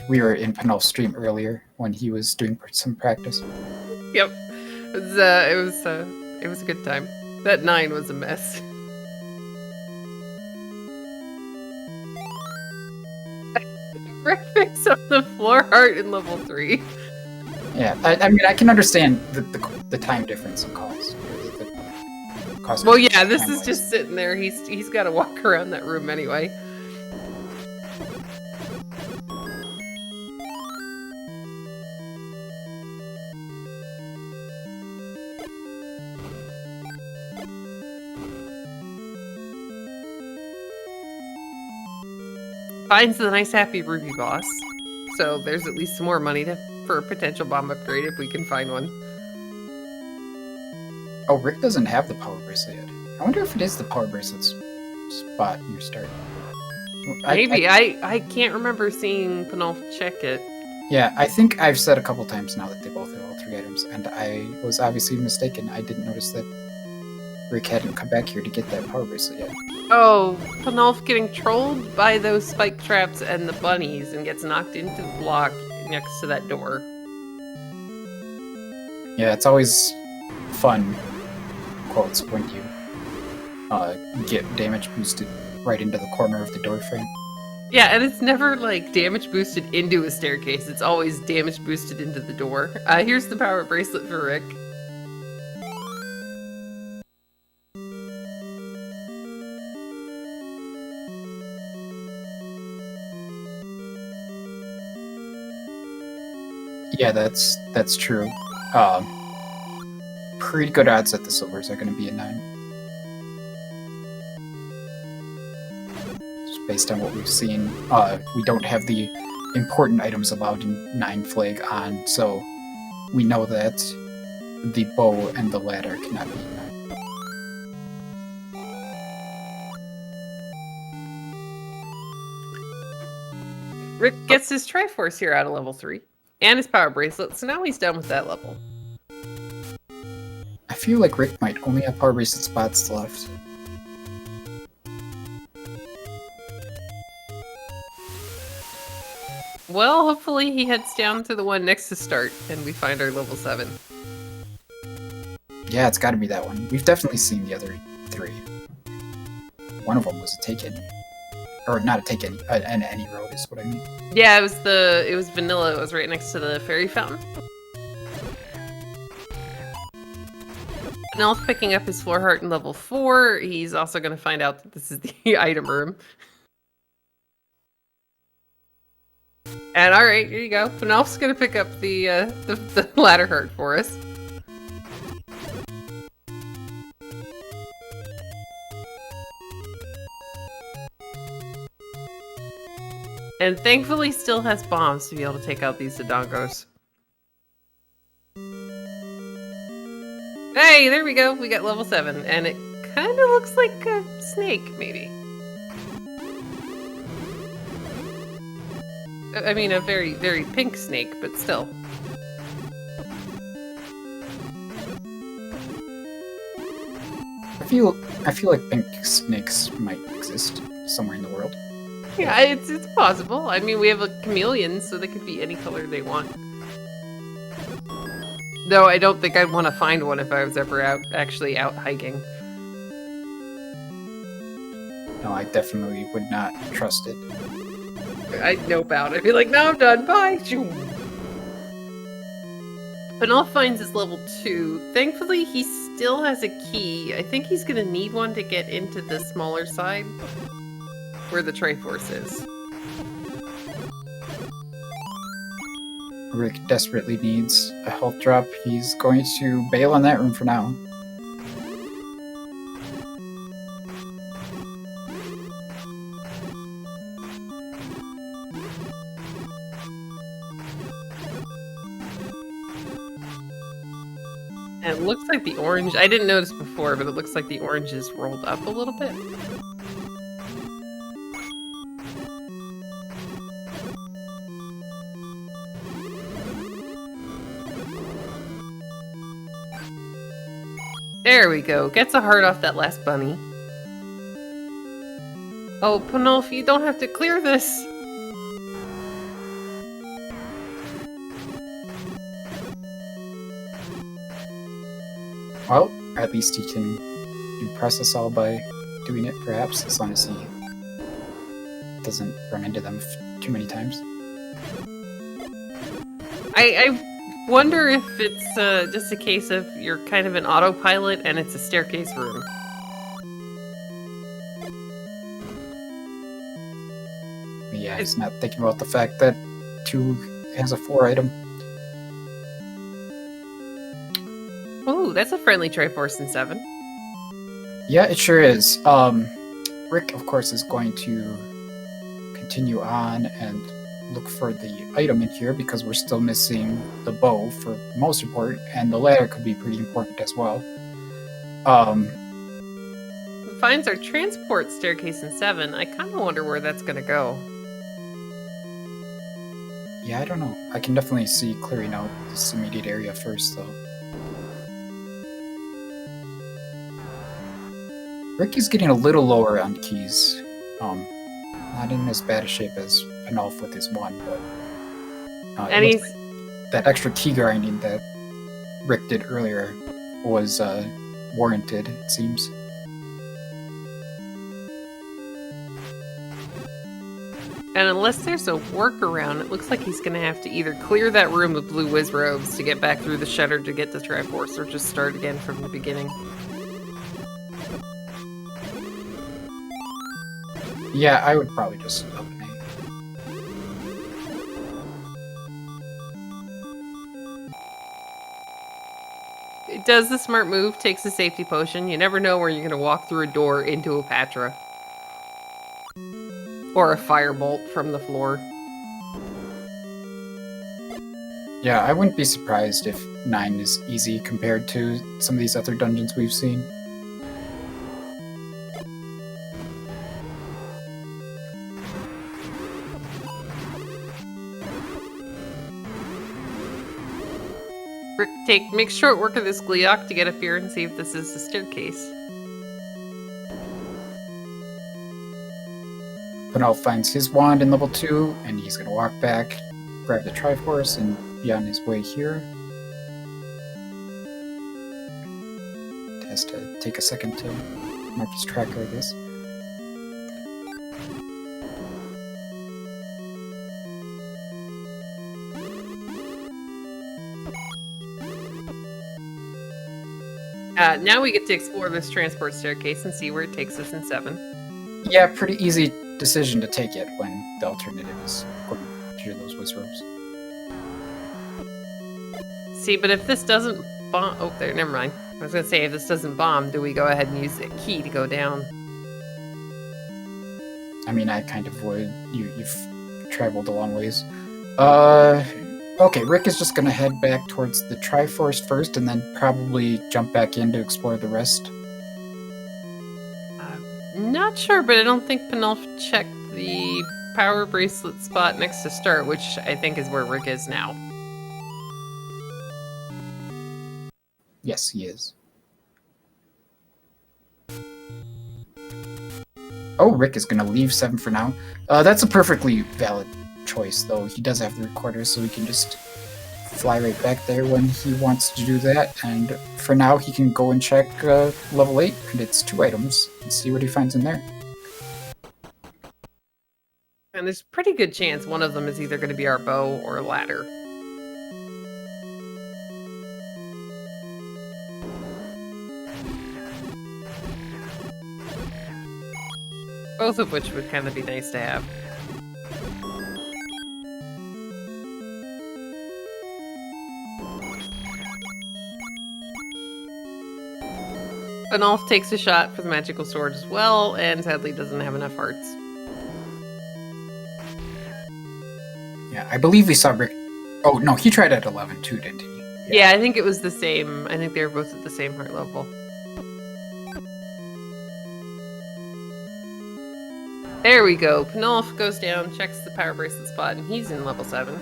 We were in Panulphe's stream earlier when he was doing some practice. Yep, it was a good time. That 9 was a mess. Breakfast on the floor heart in level 3. Yeah, I mean, I can understand the time difference in cost. Well, yeah, this is just sitting there. He's got to walk around that room anyway. Finds the nice happy Ruby boss. So there's at least some more money for a potential bomb upgrade if we can find one. Oh, Rick doesn't have the power bracelet yet. I wonder if it is the power bracelet's spot near start. Maybe. I can't remember seeing Panulphe check it. Yeah, I think I've said a couple times now that they both have all 3 items, and I was obviously mistaken. I didn't notice that Rick hadn't come back here to get that power bracelet yet. Oh, Panulphe getting trolled by those spike traps and the bunnies and gets knocked into the block next to that door. Yeah, it's always fun, quotes, when you get damage boosted right into the corner of the door frame. Yeah, and it's never like damage boosted into a staircase. It's always damage boosted into the door. Here's the power bracelet for Rick. Yeah, that's true. Pretty good odds that the silvers are going to be a 9. Just based on what we've seen, we don't have the important items allowed in 9 flag on, so we know that the bow and the ladder cannot be 9. Rick gets his Triforce here out of level 3. And his power bracelet, so now he's done with that level. I feel like Rick might only have power bracelet spots left. Well, hopefully he heads down to the one next to start and we find our level 7. Yeah, it's got to be that one. We've definitely seen the other 3. One of them was a take-in. Or not a take-in, an any road is what I mean. Yeah, it was vanilla. It was right next to the fairy fountain. Panulphe picking up his floor heart in level 4. He's also going to find out that this is the item room. And all right, here you go. Panulphe's going to pick up the ladder heart for us. And thankfully still has bombs to be able to take out these Dodongos. Hey, there we go. We got level 7. And it kind of looks like a snake, maybe. I mean, a very, very pink snake, but still. I feel like pink snakes might exist somewhere in the world. Yeah, it's possible. I mean, we have a chameleon, so they could be any color they want. Though I don't think I'd want to find one if I was ever actually out hiking. No, I definitely would not trust it. I'd nope out. I'd be like, no, I'm done. Bye. Panulphe finds his level 2. Thankfully, he still has a key. I think he's going to need one to get into the smaller side where the Triforce is. Rick desperately needs a health drop. He's going to bail on that room for now. And it looks like the orange, I didn't notice before, but it looks like the orange is rolled up a little bit. There we go. Gets a heart off that last bunny. Oh, Panulphe, you don't have to clear this. Well, at least he can impress us all by doing it, perhaps, as long as he doesn't run into them too many times. I wonder if it's just a case of you're kind of an autopilot and it's a staircase room. Yeah, he's not thinking about the fact that 2 has a 4 item. Ooh, that's a friendly Triforce in 7. Yeah, it sure is. Rick, of course, is going to continue on and look for the item in here because we're still missing the bow for most important, and the ladder could be pretty important as well. Finds our transport staircase in 7. I kind of wonder where that's going to go. Yeah, I don't know. I can definitely see clearing out this immediate area first, though. Rick is getting a little lower on keys. Not in as bad a shape as Panulphe with his 1, but And he's... that extra key grinding that Rick did earlier was warranted, it seems. And unless there's a workaround, it looks like he's going to have to either clear that room of blue whiz robes to get back through the shutter to get the Triforce, or just start again from the beginning. Yeah, I would probably just eliminate. It does the smart move, takes a safety potion. You never know where you're going to walk through a door into a Patra. Or a firebolt from the floor. Yeah, I wouldn't be surprised if 9 is easy compared to some of these other dungeons we've seen. Rick, make short work of this Gleeok to get up here and see if this is the staircase. Panulphe finds his wand in level 2, and he's going to walk back, grab the Triforce, and be on his way here. It has to take a second to mark his tracker, I guess. Now we get to explore this transport staircase and see where it takes us in 7. Yeah, pretty easy decision to take it when the alternative is going through those whiz ropes. See, but if this doesn't bomb... Oh, there, never mind. I was going to say, if this doesn't bomb, do we go ahead and use the key to go down? I mean, I kind of would. You've traveled a long ways. Okay, Rick is just gonna head back towards the Triforce first, and then probably jump back in to explore the rest. Not sure, but I don't think Panulphe checked the power bracelet spot next to start, which I think is where Rick is now. Yes, he is. Oh, Rick is gonna leave 7 for now. That's a perfectly valid choice, though. He does have the recorder, so he can just fly right back there when he wants to do that. And for now, he can go and check level 8, and it's 2 items, and see what he finds in there. And there's a pretty good chance one of them is either going to be our bow or ladder. Both of which would kind of be nice to have. Panulphe takes a shot for the magical sword as well, and sadly doesn't have enough hearts. Yeah, I believe we saw Rick... Oh, no, he tried at 11 too, didn't he? Yeah, I think it was the same. I think they were both at the same heart level. There we go. Panulphe goes down, checks the power bracelet spot, and he's in level 7.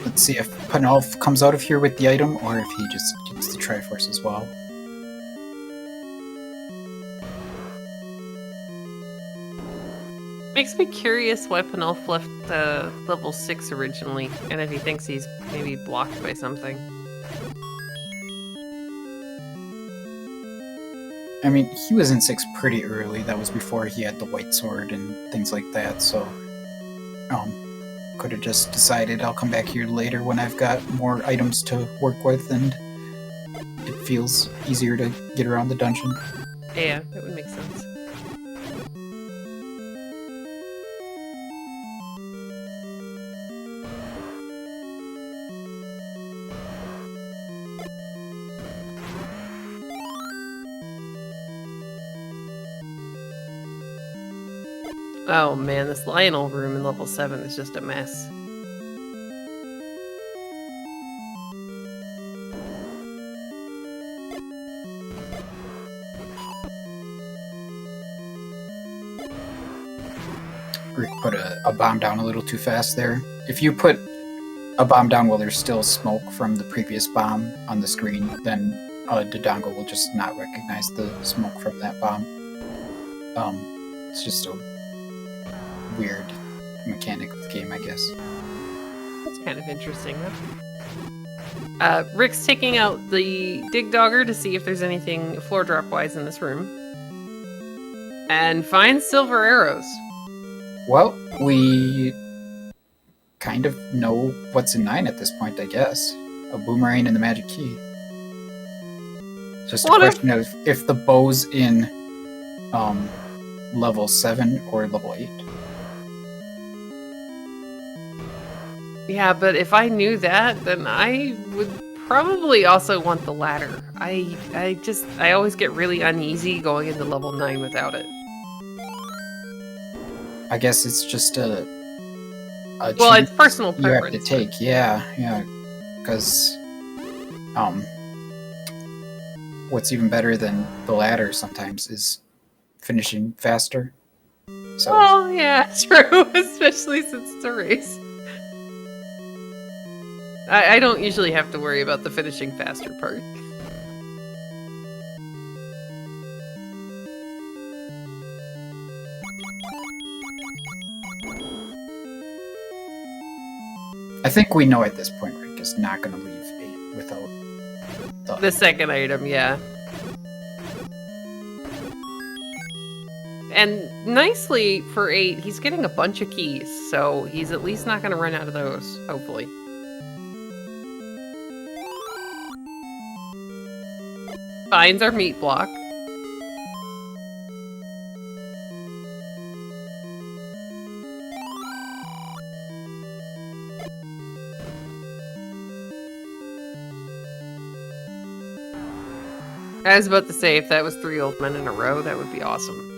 Let's see if Panulphe comes out of here with the item, or if he just gets the Triforce as well. Makes me curious why Panulphe left level 6 originally, and if he thinks he's maybe blocked by something. I mean, he was in 6 pretty early. That was before he had the white sword and things like that, so... could have just decided I'll come back here later when I've got more items to work with, and it feels easier to get around the dungeon. Yeah, that would make sense. Oh man, this Lionel room in level 7 is just a mess. Rick put a bomb down a little too fast there. If you put a bomb down while there's still smoke from the previous bomb on the screen, then Dodongo will just not recognize the smoke from that bomb. It's just a weird mechanic of the game, I guess. That's kind of interesting, though. Rick's taking out the Dig Dogger to see if there's anything floor drop wise in this room. And finds silver arrows. Well, we kind of know what's in 9 at this point, I guess. A boomerang and the magic key. Just a question of if the bow's in level 7 or level 8. Yeah, but if I knew that, then I would probably also want the ladder. I always get really uneasy going into level 9 without it. I guess it's just a well, it's personal preference. You have to take, yeah, because what's even better than the ladder sometimes is finishing faster. So, well, yeah, true, especially since it's a race. I don't usually have to worry about the finishing faster part. I think we know at this point Rick is not going to leave 8 without The second item, yeah. And nicely for 8, he's getting a bunch of keys, so he's at least not going to run out of those, hopefully. Finds our meat block. I was about to say, if that was 3 old men in a row, that would be awesome.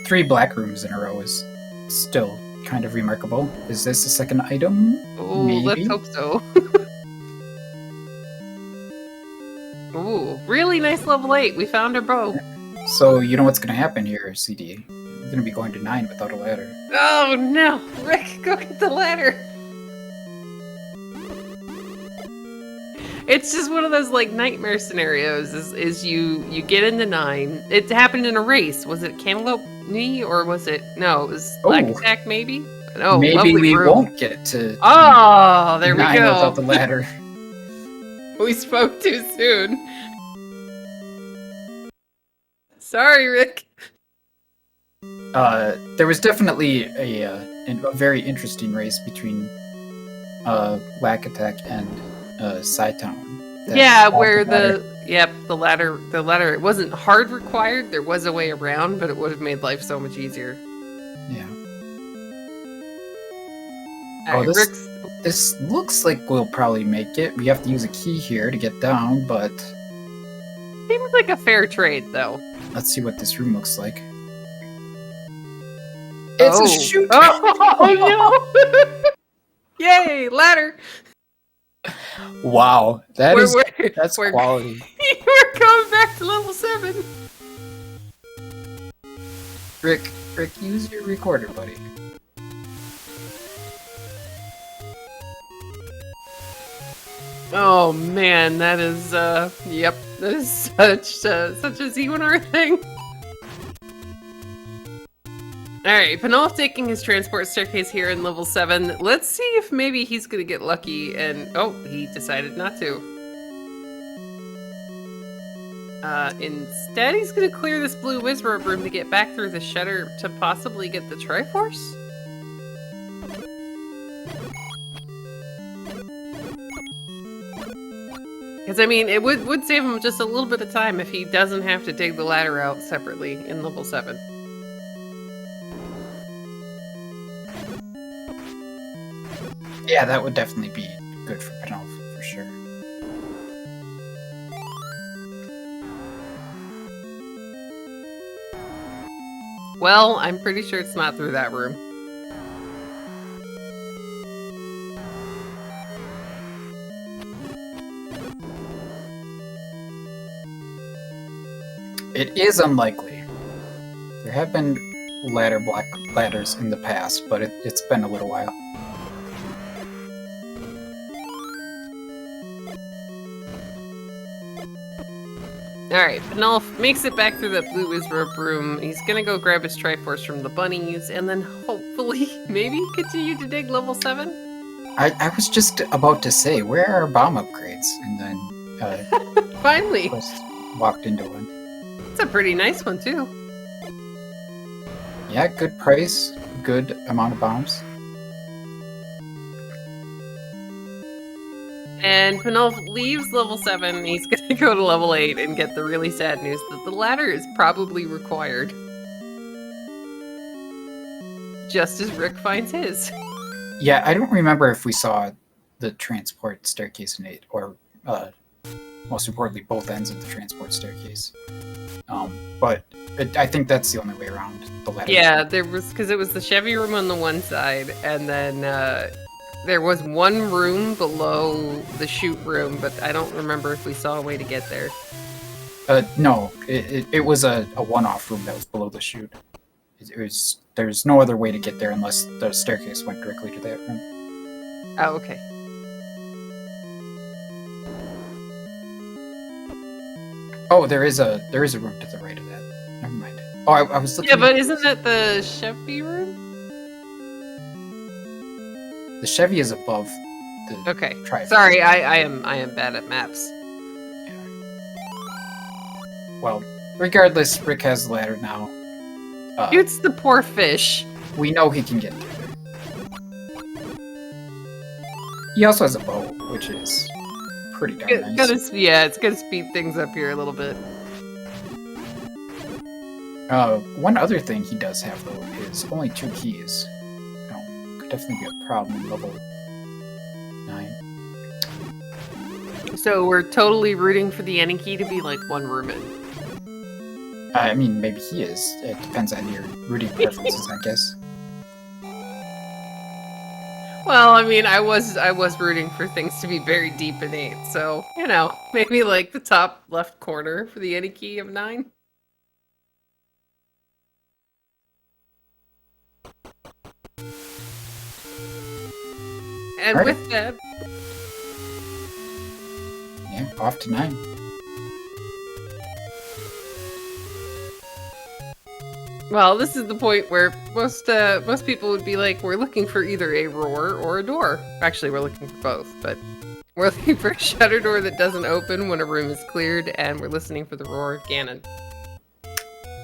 3 black rooms in a row is still kind of remarkable. Is this a second item? Oh, Maybe? let's hope so. Ooh, really nice level 8. We found our bow. So you know what's going to happen here, CD. You're going to be going to 9 without a ladder. Oh no! Rick, go get the ladder! It's just one of those like nightmare scenarios. Is you get into 9. It happened in a race. Was it Cantaloupe Knee or was it no? It was Black Attack maybe. No, maybe we room. won't get to. Oh, there we 9 go. without the ladder. We spoke too soon. Sorry, Rick. There was definitely a very interesting race between Black Attack and Sci-Town. Yeah, where the ladder it wasn't hard required. There was a way around, but it would have made life so much easier. Yeah. All right, This looks like we'll probably make it. We have to use a key here to get down, but seems like a fair trade, though. Let's see what this room looks like. It's a shoot! Oh no! Yay, ladder! Wow, that's quality. We're going back to level 7. Rick, use your recorder, buddy. Oh man, that is yep, that is such a Z1R thing. Alright, Panulphe taking his transport staircase here in level 7. Let's see if maybe he's gonna get lucky and oh, he decided not to. Instead he's gonna clear this blue Wizrobe room to get back through the shutter to possibly get the Triforce? Because, I mean, it would save him just a little bit of time if he doesn't have to dig the ladder out separately in level 7. Yeah, that would definitely be good for Panulphe, for sure. Well, I'm pretty sure it's not through that room. It is unlikely. There have been black ladders in the past, but it's been a little while. Alright, Panulphe makes it back through the blue Wizrobe room. He's gonna go grab his Triforce from the bunnies, and then hopefully, maybe continue to dig level 7? I was just about to say, where are our bomb upgrades? And then, finally! Just walked into one. It's a pretty nice one, too. Yeah, good price, good amount of bombs. And Panulphe leaves level 7, he's gonna go to level 8 and get the really sad news that the ladder is probably required. Just as Rick finds his. Yeah, I don't remember if we saw the transport staircase in 8, or most importantly, both ends of the transport staircase. But I think that's the only way around the ladder. Yeah, there was, because it was the Chevy room on the one side, and then there was one room below the chute room, but I don't remember if we saw a way to get there. No, it was a one-off room that was below the chute. There's no other way to get there unless the staircase went directly to that room. Oh, okay. Oh, there is a room to the right of that. Never mind. Oh, I was looking. Yeah, but isn't that the Chevy room? The Chevy is above the Okay. trifle. Sorry, I am bad at maps. Well, regardless, Rick has the ladder now. It's the poor fish. We know he can get there. He also has a bow, which is pretty darn nice. It's gonna speed things up here a little bit. One other thing he does have, though, is only 2 keys. Could definitely be a problem level 9. So we're totally rooting for the any key to be like 1 room in. I mean, maybe he is. It depends on your rooting preferences, I guess. Well, I mean, I was rooting for things to be very deep in 8, so maybe like the top left corner for the any key of 9. And Right. with that, Yeah, off to 9. well, this is the point where most people would be like, we're looking for either a roar or a door. Actually, we're looking for both, but we're looking for a shutter door that doesn't open when a room is cleared, and we're listening for the roar of Ganon.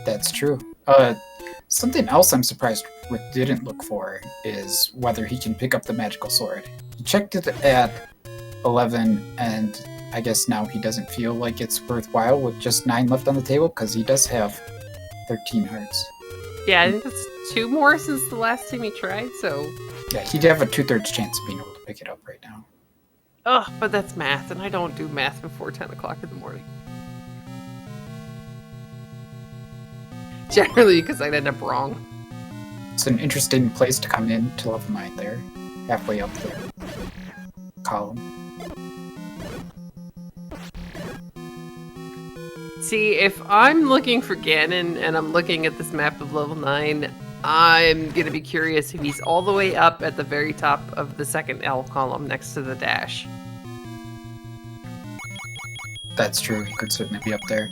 That's true. Something else I'm surprised Rick didn't look for is whether he can pick up the magical sword. He checked it at 11, and I guess now he doesn't feel like it's worthwhile with just 9 left on the table, because he does have 13 hearts. Yeah, I think that's 2 more since the last time he tried, so... Yeah, he'd have a 2/3 chance of being able to pick it up right now. Ugh, but that's math, and I don't do math before 10 o'clock in the morning. Generally, because I'd end up wrong. It's an interesting place to come in to level 9 there, halfway up the column. See, if I'm looking for Ganon and I'm looking at this map of level 9, I'm gonna be curious if he's all the way up at the very top of the second L column next to the dash. That's true, he could certainly be up there.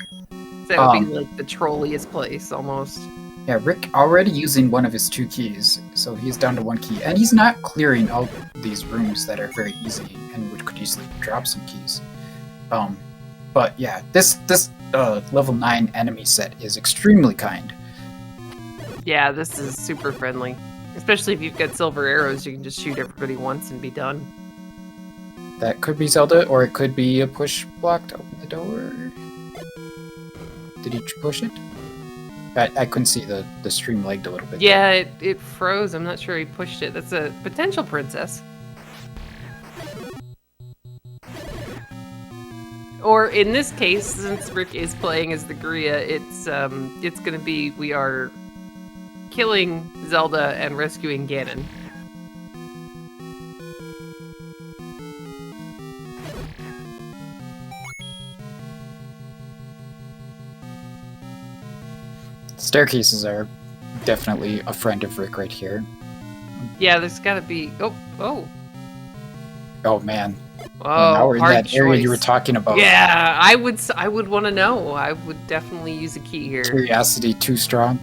That would be like the trolliest place, almost. Yeah, Rick already using one of his 2 keys, so he's down to 1 key. And he's not clearing out these rooms that are very easy and which could easily drop some keys. But yeah, this level 9 enemy set is extremely kind. Yeah, this is super friendly. Especially if you've got silver arrows, you can just shoot everybody once and be done. That could be Zelda, or it could be a push block to open the door. Did he push it? I couldn't see the stream lagged a little bit. Yeah, it froze. I'm not sure he pushed it. That's a potential princess. Or in this case, since Rick is playing as the Gria, it's gonna be we are killing Zelda and rescuing Ganon. Staircases are definitely a friend of Rick right here. Yeah, there's gotta be. Oh man. Oh, now we're in hard that area choice. you were talking about. Yeah, I would want to know. I would definitely use a key here. Curiosity too strong.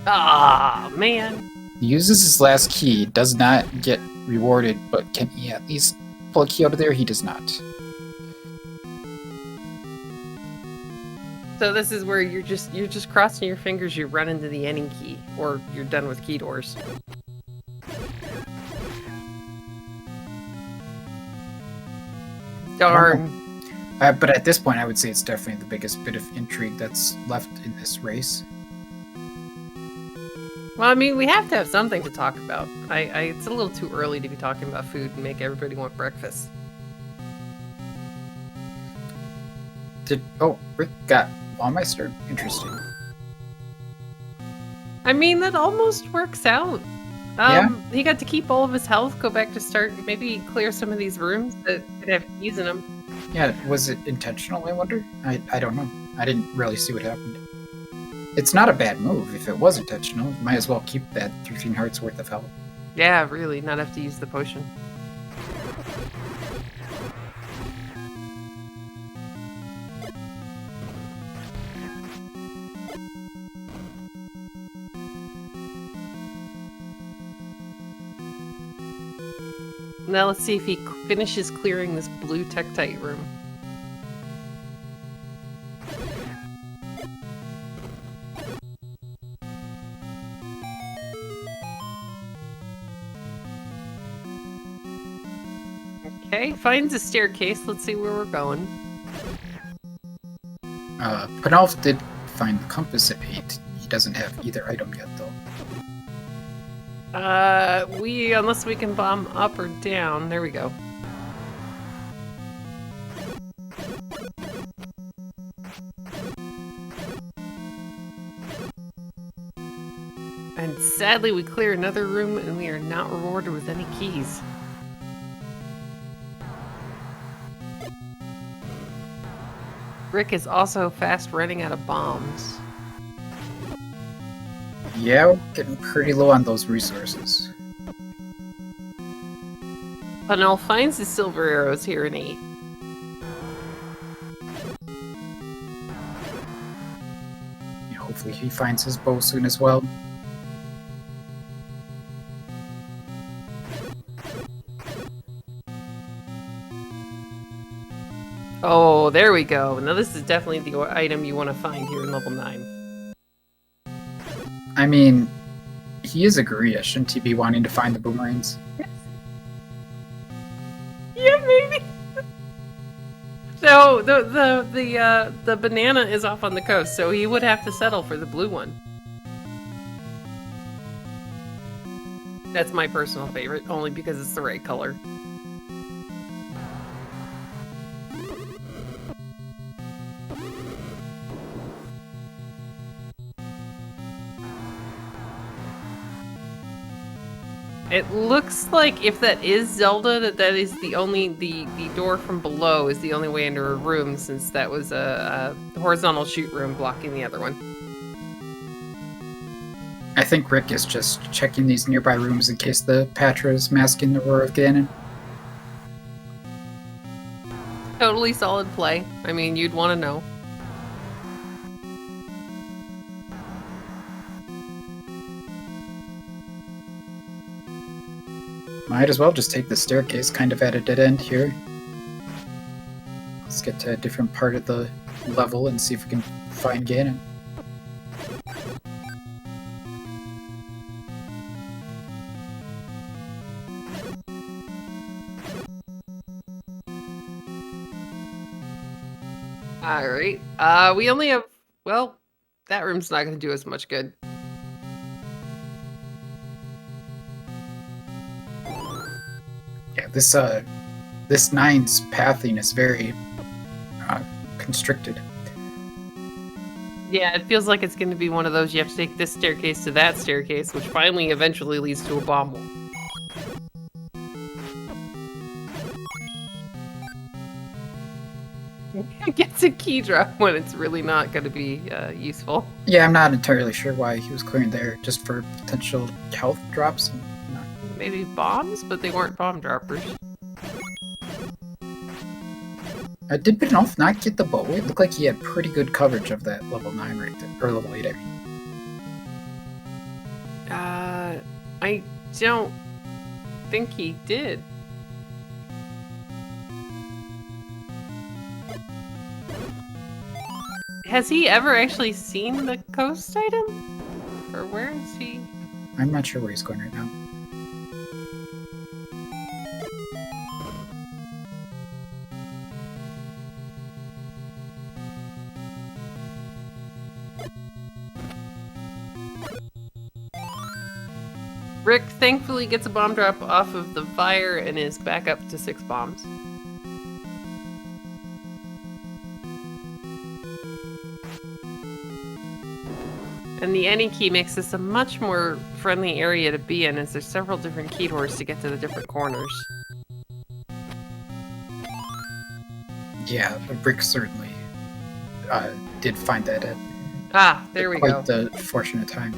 Ah, man. He uses his last key, does not get rewarded, but can he at least pull a key out of there? He does not. So this is where you're just crossing your fingers. You run into the ending key, or you're done with key doors. Darn. But at this point, I would say it's definitely the biggest bit of intrigue that's left in this race. Well, I mean, we have to have something to talk about. It's a little too early to be talking about food and make everybody want breakfast. Rick got Baumeister? Interesting. I mean, that almost works out. He got to keep all of his health, go back to start, maybe clear some of these rooms that have keys in them. Yeah, was it intentional, I wonder? I don't know. I didn't really see what happened. It's not a bad move. If it was intentional, you might as well keep that 13 hearts worth of health. Yeah, really, not have to use the potion. Now let's see if he finishes clearing this blue Tektite room. Okay, finds a staircase. Let's see where we're going. Panulphe did find the compass at 8. He doesn't have either item yet, though. Unless we can bomb up or down. There we go. And sadly, we clear another room and we are not rewarded with any keys. Rick is also fast running out of bombs. Yeah, we're getting pretty low on those resources. Panulphe finds the silver arrows here in 8. Yeah, hopefully he finds his bow soon as well. Oh, there we go. Now this is definitely the item you want to find here in level 9. I mean, he is a gorilla. Shouldn't he be wanting to find the boomerangs? Yeah, maybe. So the banana is off on the coast, so he would have to settle for the blue one. That's my personal favorite, only because it's the right color. It looks like if that is Zelda, that is the only the door from below is the only way into her room, since that was a horizontal shoot room blocking the other one. I think Rick is just checking these nearby rooms in case the Patra is masking the roar of Ganon. Totally solid play. I mean, you'd want to know. Might as well just take the staircase, kind of at a dead end here. Let's get to a different part of the level and see if we can find Ganon. Alright. We only have... Well, that room's not going to do us much good. Yeah, this 9's pathing is very constricted. Yeah, it feels like it's going to be one of those you have to take this staircase to that staircase, which finally eventually leads to a bomb wall. It gets a key drop when it's really not going to be useful. Yeah, I'm not entirely sure why he was clearing there, just for potential health drops. Maybe bombs, but they weren't bomb droppers. Did Panulphe not get the bow? It looked like he had pretty good coverage of that level 9 right there, or level 8, I mean. I don't think he did. Has he ever actually seen the coast item? Or where is he? I'm not sure where he's going right now. Rick thankfully gets a bomb drop off of the fire and is back up to 6 bombs. And the any key makes this a much more friendly area to be in, as there's several different key doors to get to the different corners. Yeah, Rick certainly did find that at there we go. quite the fortunate time.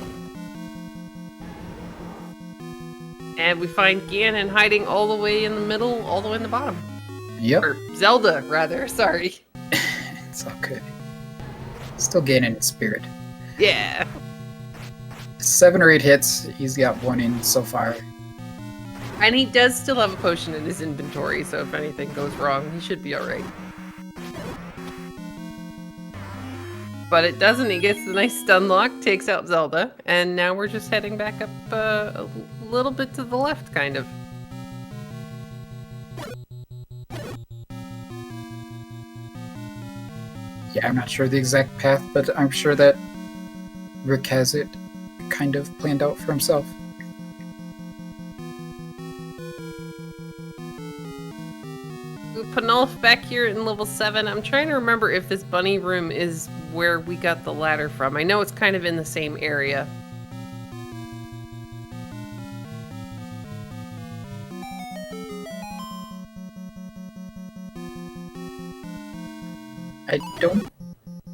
And we find Ganon hiding all the way in the middle, all the way in the bottom. Yep. Or Zelda, rather. Sorry. It's all good. Still Ganon in spirit. Yeah. 7 or 8 hits. He's got 1 in so far. And he does still have a potion in his inventory, so if anything goes wrong, he should be alright. But it doesn't. He gets the nice stun lock, takes out Zelda, and now we're just heading back up a little bit to the left, kind of. Yeah, I'm not sure the exact path, but I'm sure that Rick has it kind of planned out for himself. Panulphe back here in level 7. I'm trying to remember if this bunny room is where we got the ladder from. I know it's kind of in the same area. I don't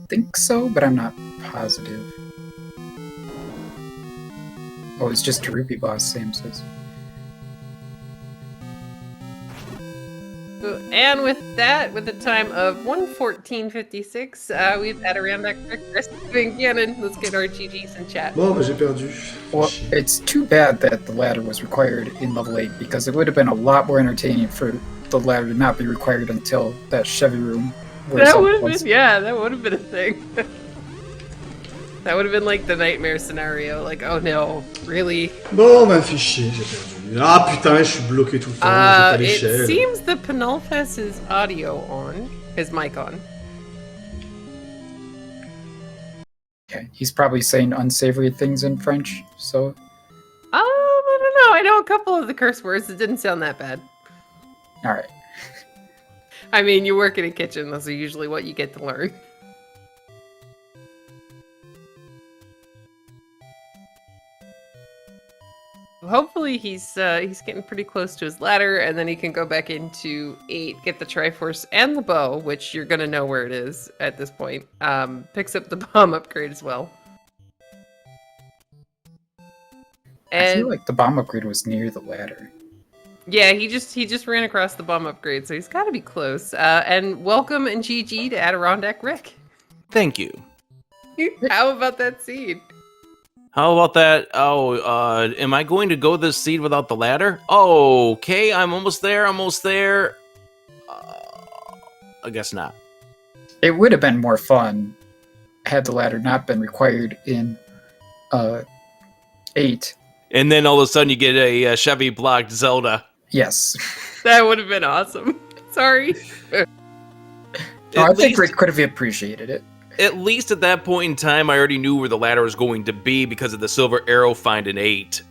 think so, but I'm not positive. Oh, it's just a Ruby boss, Sam says. And with that, with a time of 1:14:56, we've AdirondackRick rescuing Gannon. Let's get our GGs in chat. Bon, bah j'ai perdu. Well, it's too bad that the ladder was required in level 8, because it would have been a lot more entertaining for the ladder to not be required until that Chevy room. That would have been, yeah, that would have been a thing. That would have been like the nightmare scenario, like, oh no, really? Bon, bah fait chier, j'ai perdu. Ah putain, je suis bloqué tout le temps, j'ai pas l'échelle. It seems that Panulphe has his audio on, his mic on. Yeah, he's probably saying unsavory things in French, so... I don't know, I know a couple of the curse words, it didn't sound that bad. Alright. I mean, you work in a kitchen, those are usually what you get to learn. Hopefully he's getting pretty close to his ladder, and then he can go back into 8, get the Triforce and the bow, which you're gonna know where it is at this point. Picks up the bomb upgrade as well. And I feel like the bomb upgrade was near the ladder. yeah, he just ran across the bomb upgrade, so he's got to be close. And welcome and GG to AdirondackRick. Thank you. How about that seed? How about that? Oh, am I going to go this seed without the ladder? Oh, okay, I'm almost there, I guess not. It would have been more fun had the ladder not been required in 8. And then all of a sudden you get a Chevy blocked Zelda. Yes. That would have been awesome. Sorry. I think Rick could have appreciated it. At least at that point in time, I already knew where the ladder was going to be because of the silver arrow find in 8.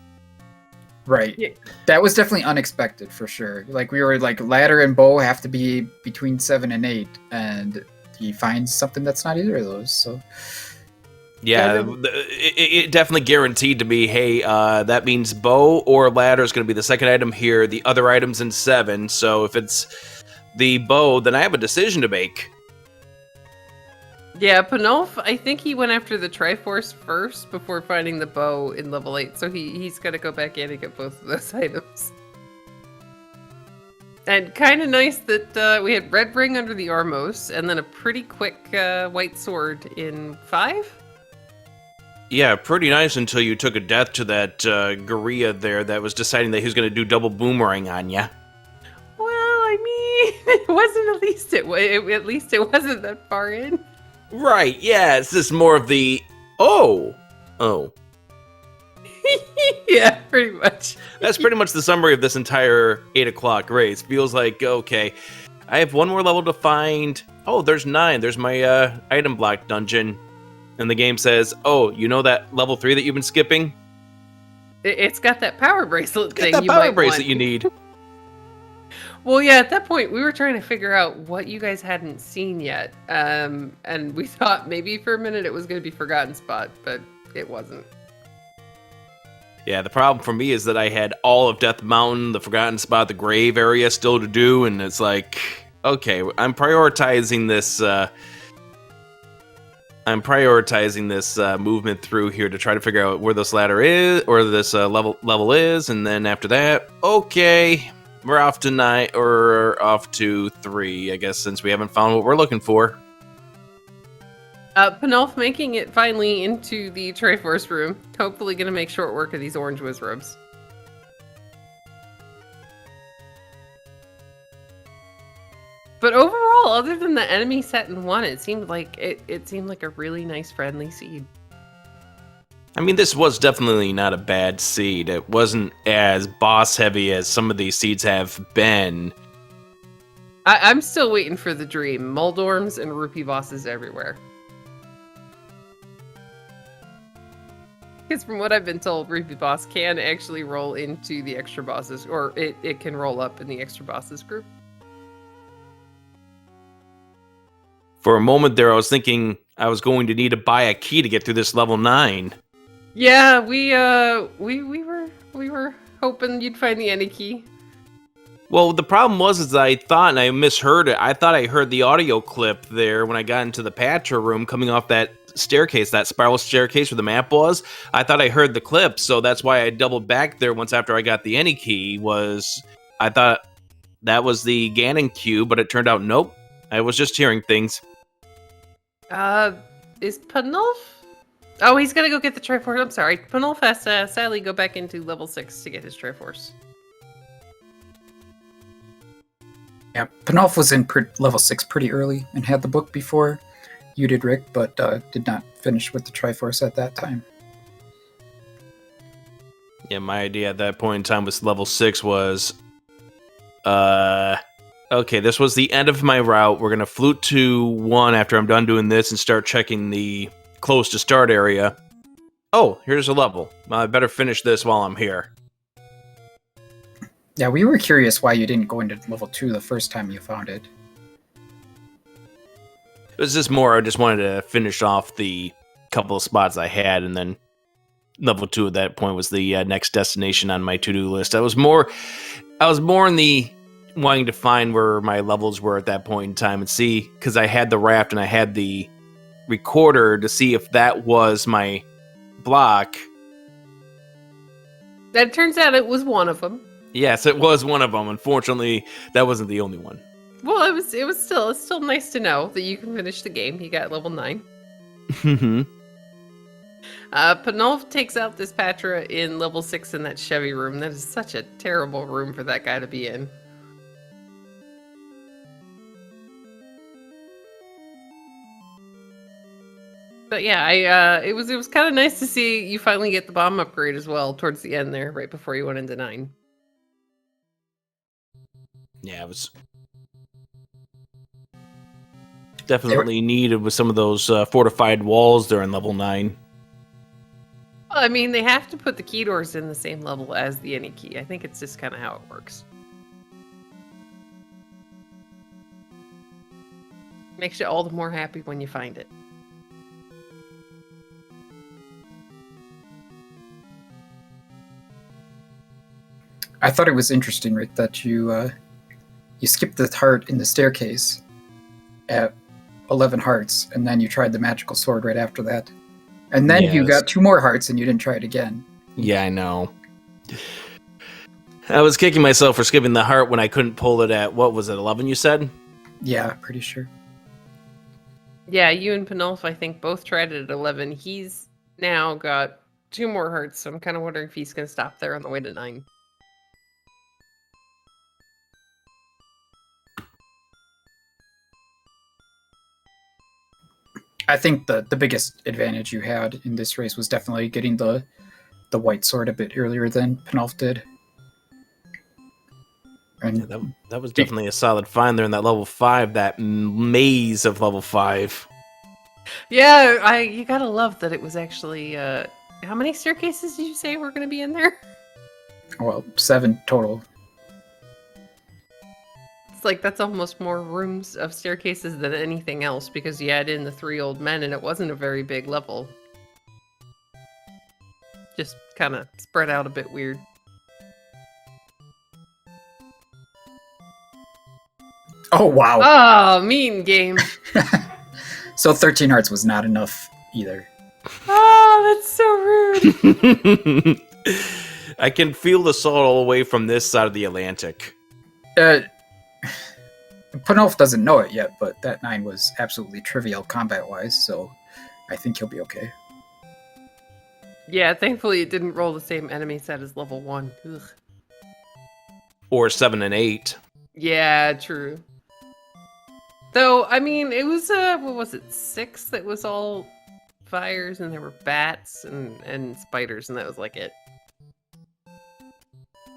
Right. Yeah. That was definitely unexpected for sure. Like, we were like, ladder and bow have to be between 7 and 8, and he finds something that's not either of those, so... Yeah, it definitely guaranteed to me, hey, that means bow or ladder is going to be the second item here. The other item's in 7, so if it's the bow, then I have a decision to make. Yeah, Panulphe, I think he went after the Triforce first before finding the bow in level 8, so he's got to go back in and get both of those items. And kind of nice that we had Red Ring under the Armos, and then a pretty quick white sword in 5? Yeah, pretty nice until you took a death to that gorilla there that was deciding that he was going to do double boomerang on ya. Well, I mean, it wasn't at least it wasn't that far in. Right, yeah, it's just more of the, oh. Yeah, pretty much. That's pretty much the summary of this entire 8 o'clock race. Feels like, okay, I have one more level to find. Oh, there's 9. There's my item block dungeon. And the game says, oh, you know that level 3 that you've been skipping? It's got that power bracelet thing. Get that power bracelet you need. Well, yeah, at that point, we were trying to figure out what you guys hadn't seen yet. And we thought maybe for a minute it was going to be Forgotten Spot, but it wasn't. Yeah, the problem for me is that I had all of Death Mountain, the Forgotten Spot, the Grave area still to do, and it's like, okay, I'm prioritizing this... movement through here to try to figure out where this ladder is, or this level is, and then after that, okay, we're off to 9, or off to 3, I guess, since we haven't found what we're looking for. Panulphe making it finally into the Triforce room. Hopefully gonna make short work of these orange wizrobes. But overall, other than the enemy set in 1, it seemed like it seemed like a really nice, friendly seed. I mean, this was definitely not a bad seed. It wasn't as boss heavy as some of these seeds have been. I'm still waiting for the dream. Muldorms and rupee bosses everywhere. Because from what I've been told, rupee boss can actually roll into the extra bosses, or it can roll up in the extra bosses group. For a moment there, I was thinking I was going to need to buy a key to get through this level 9. Yeah, we were hoping you'd find the any key. Well, the problem was I thought, and I misheard it, I thought I heard the audio clip there when I got into the Patra room coming off that staircase, that spiral staircase where the map was. I thought I heard the clip, so that's why I doubled back there once after I got the any key. I thought that was the Ganon cue, but it turned out nope. I was just hearing things. Is Panulphe? Oh, he's gonna go get the Triforce. I'm sorry. Panulphe has to sadly go back into level 6 to get his Triforce. Yeah, Panulphe was in level 6 pretty early and had the book before you did, Rick, but did not finish with the Triforce at that time. Yeah, my idea at that point in time with level 6 was... Okay, this was the end of my route. We're going to flute to 1 after I'm done doing this and start checking the close to start area. Oh, here's a level. Well, I better finish this while I'm here. Yeah, we were curious why you didn't go into level 2 the first time you found it. It was just more, I just wanted to finish off the couple of spots I had, and then level 2 at that point was the next destination on my to-do list. I was more in the wanting to find where my levels were at that point in time and see, because I had the raft and I had the recorder to see if that was my block. That turns out it was one of them. Yes, it was one of them. Unfortunately, that wasn't the only one. Well, it's still nice to know that you can finish the game. You got level 9. Panulphe takes out this Patra in level 6 in that Chevy room. That is such a terrible room for that guy to be in. But yeah, it was kind of nice to see you finally get the bomb upgrade as well towards the end there, right before you went into 9. Yeah, it was definitely needed with some of those fortified walls there in level 9. Well, I mean, they have to put the key doors in the same level as the any key. I think it's just kind of how it works. Makes you all the more happy when you find it. I thought it was interesting, Rick, that you skipped the heart in the staircase at 11 hearts, and then you tried the magical sword right after that. And then you got 2 more hearts, and you didn't try it again. Yeah, I know. I was kicking myself for skipping the heart when I couldn't pull it at, what was it, 11 you said? Yeah, pretty sure. Yeah, you and Panulphe, I think, both tried it at 11. He's now got 2 more hearts, so I'm kind of wondering if he's going to stop there on the way to 9. I think the biggest advantage you had in this race was definitely getting the white sword a bit earlier than Panulphe did. And Yeah, that was definitely a solid find there in that level 5, that maze of level 5. Yeah, you gotta love that it was actually, how many staircases did you say were going to be in there? well, 7 total. It's like that's almost more rooms of staircases than anything else because you add in the 3 old men and it wasn't a very big level. Just kind of spread out a bit weird. Oh, wow. Oh, mean game. So 13 hearts was not enough either. Oh, that's so rude. I can feel the salt all the way from this side of the Atlantic. Panulphe doesn't know it yet, but that 9 was absolutely trivial combat-wise, so I think he'll be okay. Yeah, thankfully it didn't roll the same enemy set as level 1. Ugh. Or 7 and 8. Yeah, true. Though, I mean, it was, what was it, 6 that was all fires, and there were bats and spiders, and that was like it.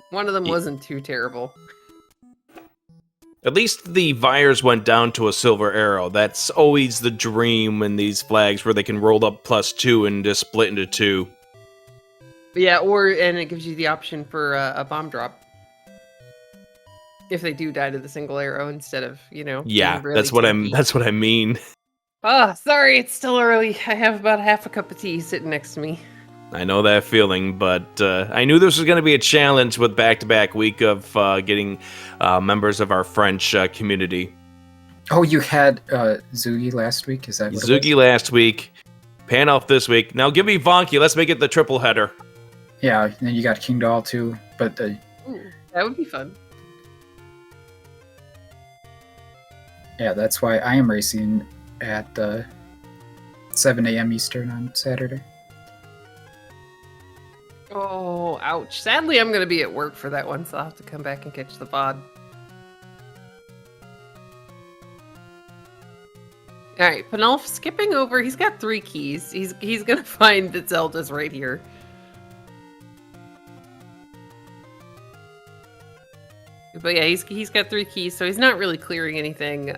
One of them wasn't too terrible. At least the Vires went down to a silver arrow. That's always the dream in these flags, where they can roll up +2 and just split into 2. Yeah, and it gives you the option for a bomb drop. If they do die to the single arrow instead of, Yeah, being really that's what tanky. that's what I mean. Oh, sorry, it's still early. I have about half a cup of tea sitting next to me. I know that feeling, but I knew this was going to be a challenge with back-to-back week of getting members of our French community. Oh, you had Zugi last week? Is that what it Zugi was? last week, Panulphe this week. Now give me Vonky. Let's make it the triple header. Yeah, and then you got King Doll too. But Ooh, that would be fun. yeah, that's why I am racing at 7 a.m. Eastern on Saturday. Oh, ouch. Sadly, I'm going to be at work for that one, so I'll have to come back and catch the VOD. All right, Panulphe, skipping over. He's got 3 keys. He's going to find that Zelda's right here. But yeah, he's got 3 keys, so he's not really clearing anything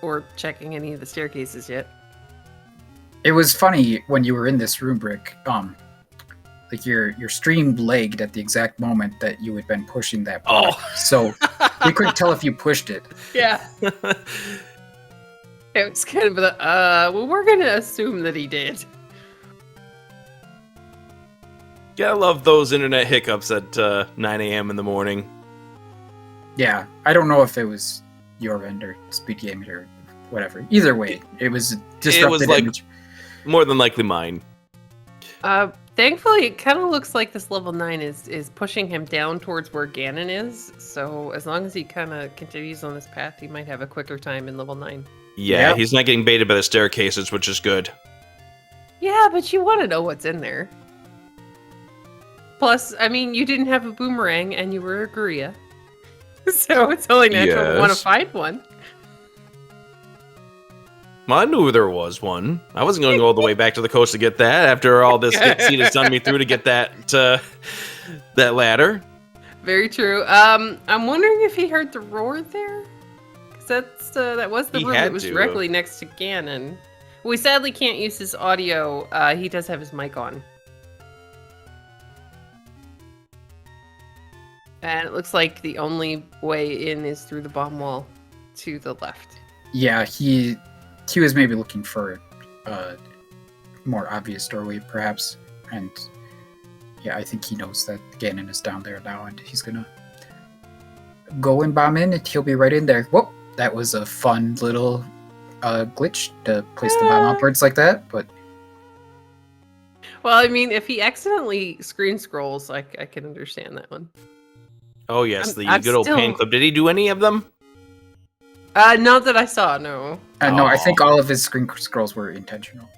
or checking any of the staircases yet. It was funny when you were in this room, Brick. Like your stream lagged at the exact moment that you had been pushing that button. Oh. So we couldn't tell if you pushed it. Yeah. It was kind of the, well, we're going to assume that he did. Gotta love those internet hiccups at 9 a.m. in the morning. Yeah, I don't know if it was your end or SpeedGaming or whatever. Either way, it was disrupted. It was like image. more than likely mine. Thankfully, it kind of looks like this level 9 is pushing him down towards where Ganon is. So as long as he kind of continues on this path, he might have a quicker time in level 9. Yeah, Yep. he's not getting baited by the staircases, which is good. Yeah, but you want to know what's in there. Plus, I mean, you didn't have a boomerang and you were a Guria. So it's only natural to want to Yes. find one. Well, I knew there was one. I wasn't going to go all the way back to the coast to get that after all this seed has done me through to get that that ladder. Very true. I'm wondering if he heard the roar there, because that was the He room had that was to directly next to Ganon. We sadly can't use his audio. He does have his mic on, and it looks like the only way in is through the bomb wall to the left. Yeah, he was maybe looking for a more obvious doorway, perhaps. And yeah, I think he knows that Ganon is down there now, and he's gonna go and bomb in, and he'll be right in there. Whoop! That was a fun little glitch to place the bomb upwards like that, but Well, I mean, if he accidentally screen scrolls, I can understand that one. Oh yes, the I'm good old still- pain clip. Did he do any of them? Not that I saw, no. no, I Aw. think all of his screen scrolls were intentional.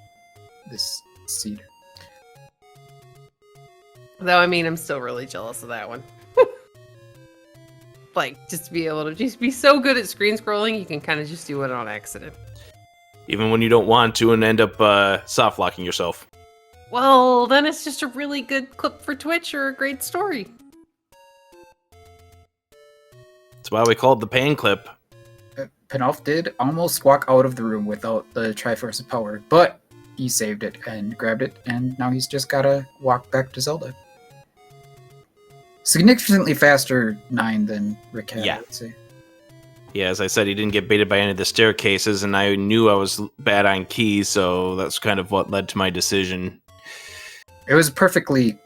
This seed. Though, I mean, I'm still really jealous of that one. Like, just to be able to just be so good at screen scrolling, you can kind of just do it on accident. Even when you don't want to and end up soft locking yourself. Well, then it's just a really good clip for Twitch or a great story. That's why we call it the pain clip. Panulphe did almost walk out of the room without the Triforce of Power, but he saved it and grabbed it, and now he's just gotta walk back to Zelda. Significantly faster 9 than Rick had, Yeah. I would say. Yeah, as I said, he didn't get baited by any of the staircases, and I knew I was bad on keys, so that's kind of what led to my decision. It was a perfectly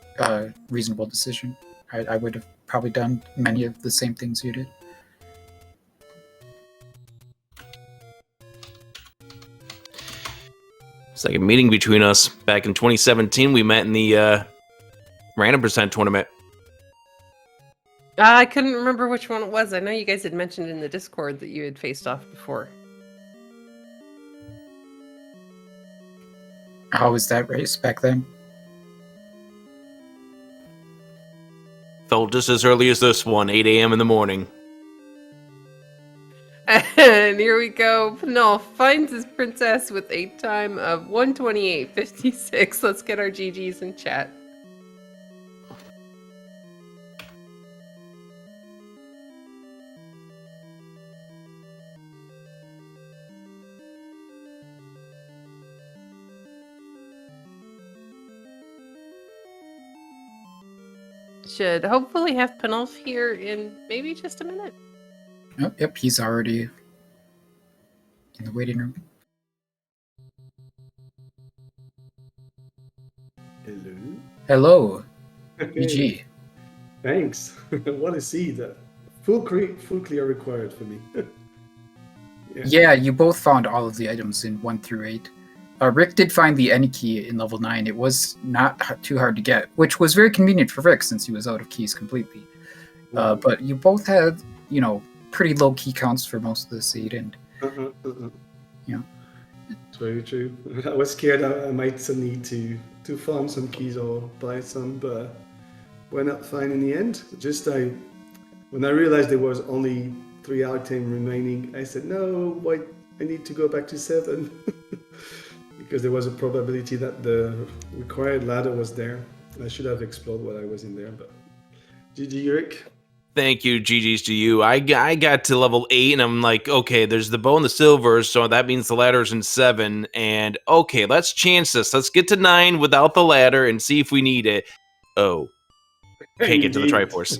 reasonable decision. I would have probably done many of the same things you did. It's like a meeting between us. Back in 2017, we met in the Random Percent tournament. I couldn't remember which one it was. I know you guys had mentioned in the Discord that you had faced off before. How was that race back then? Felt just as early as this one, 8 a.m. in the morning. And here we go. Panulphe finds his princess with a time of 128.56. Let's get our GGs in chat. Should hopefully have Panulphe here in maybe just a minute. Oh, yep, he's already in the waiting room. Hello. Hello, Okay. GG. Thanks. What a seed. Full clear required for me. Yeah, you both found all of the items in 1 through 8. Rick did find the N key in level 9. It was not too hard to get, which was very convenient for Rick since he was out of keys completely. But you both had, pretty low key counts for most of the seed, and yeah. True. I was scared I might need to farm some keys or buy some, but went out fine in the end. When I realized there was only 3 out of 10 remaining, I said, no, why I need to go back to 7. Because there was a probability that the required ladder was there. I should have explored while I was in there, but GG, Rick. Thank you, GG's to you. I got to level 8, and I'm like, okay, there's the bow and the silver, so that means the ladder's in 7. And okay, let's chance this. Let's get to 9 without the ladder and see if we need it. Oh, can't get to the Triforce.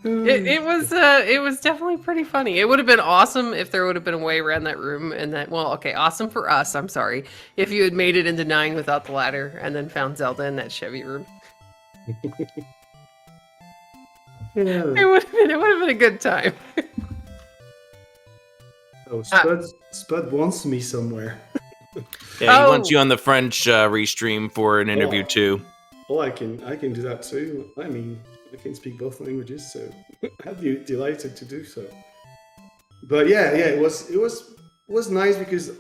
It was definitely pretty funny. It would have been awesome if there would have been a way around that room, and awesome for us. I'm sorry if you had made it into 9 without the ladder and then found Zelda in that Chevy room. Yeah. It would have been a good time. Oh, Spud wants me somewhere. Yeah, he wants you on the French restream for an interview too. Oh, I can do that too. I mean, I can speak both languages, so I'd be delighted to do so. But yeah, it was nice because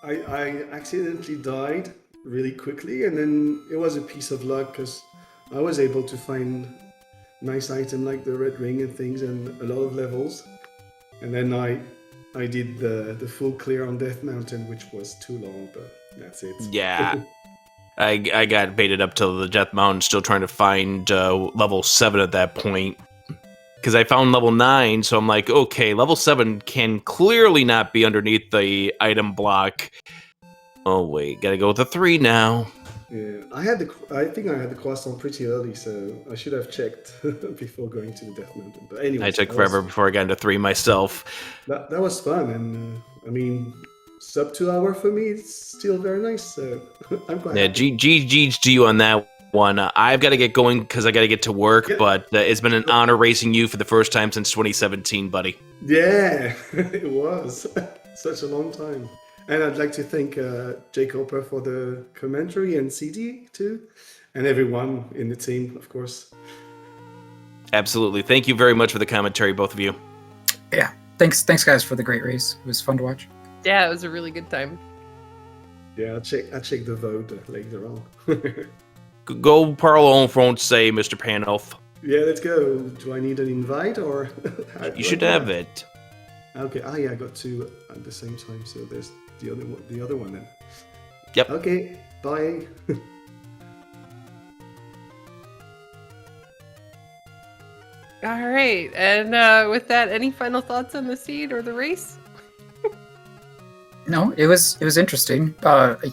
I accidentally died really quickly, and then it was a piece of luck because I was able to find nice item like the red ring and things and a lot of levels, and then I did the full clear on Death Mountain, which was too long, but that's it. Yeah. I got baited up till the Death Mountain, still trying to find level 7 at that point. Because I found level 9, so I'm like, okay, level 7 can clearly not be underneath the item block. Oh wait, gotta go with the 3 now. Yeah, I think I had the croissant pretty early, so I should have checked before going to the Death Mountain. But anyway, I took forever before I got into 3 myself. That was fun, and I mean, sub 2 hour for me, it's still very nice. So I'm quite happy. GG's to you on that one. I've got to get going because I got to get to work, but it's been an honor racing you for the first time since 2017, buddy. Yeah, it was such a long time. And I'd like to thank Jay Cooper for the commentary and CD too, and everyone in the team, of course. Absolutely. Thank you very much for the commentary, both of you. Yeah, thanks guys for the great race. It was fun to watch. Yeah, it was a really good time. Yeah, I'll check the vote later on. Go parle en français, Mr. Panulphe. Yeah, let's go. Do I need an invite or? You should have it. Okay. Yeah, I got 2 at the same time, so there's the other one then. Yep. Okay. Bye. All right, and with that, any final thoughts on the seed or the race? No, it was interesting. Both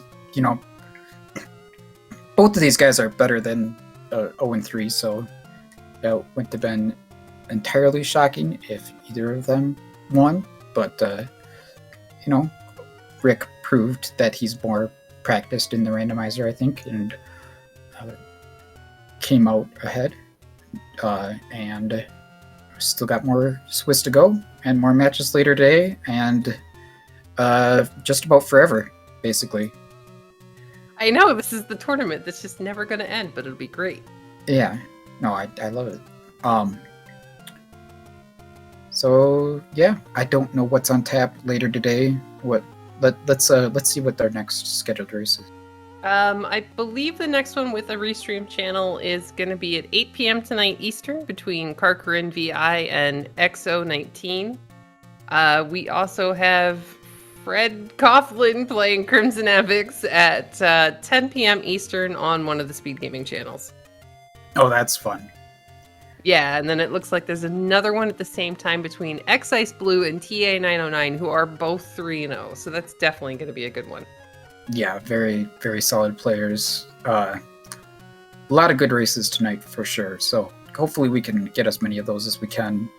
of these guys are better than 0-3, so it wouldn't have been entirely shocking if either of them won. But Rick proved that he's more practiced in the randomizer, I think, and came out ahead. And still got more Swiss to go and more matches later today, and just about forever, basically. I know, this is the tournament that's just never going to end, but it'll be great. Yeah, no, I love it. So yeah, I don't know what's on tap later today. Let's see what their next scheduled race is. I believe the next one with a restream channel is going to be at 8 p.m. tonight Eastern between Karkarin VI and XO19. We also have Fred Coughlin playing Crimson Epics at 10 p.m. Eastern on one of the SpeedGaming channels. Oh, that's fun. Yeah, and then it looks like there's another one at the same time between X Ice Blue and TA909, who are both 3-0. So that's definitely going to be a good one. Yeah, very, very solid players. A lot of good races tonight for sure. So hopefully we can get as many of those as we can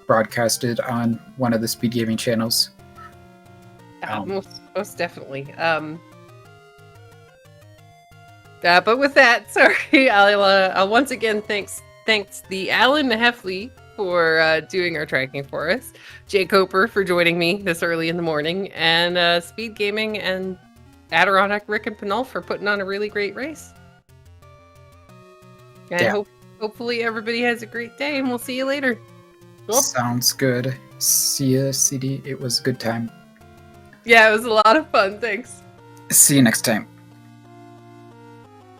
broadcasted on one of the SpeedGaming channels. Most definitely. But with that, sorry, I'll once again thanks the Alan Heffley for doing our tracking for us, Jay Coper for joining me this early in the morning, and SpeedGaming and AdirondackRick and Panulphe for putting on a really great race. And Yeah. hopefully everybody has a great day, and we'll see you later. Cool. Sounds good. See ya, CD. It was a good time. Yeah, it was a lot of fun. Thanks. See you next time.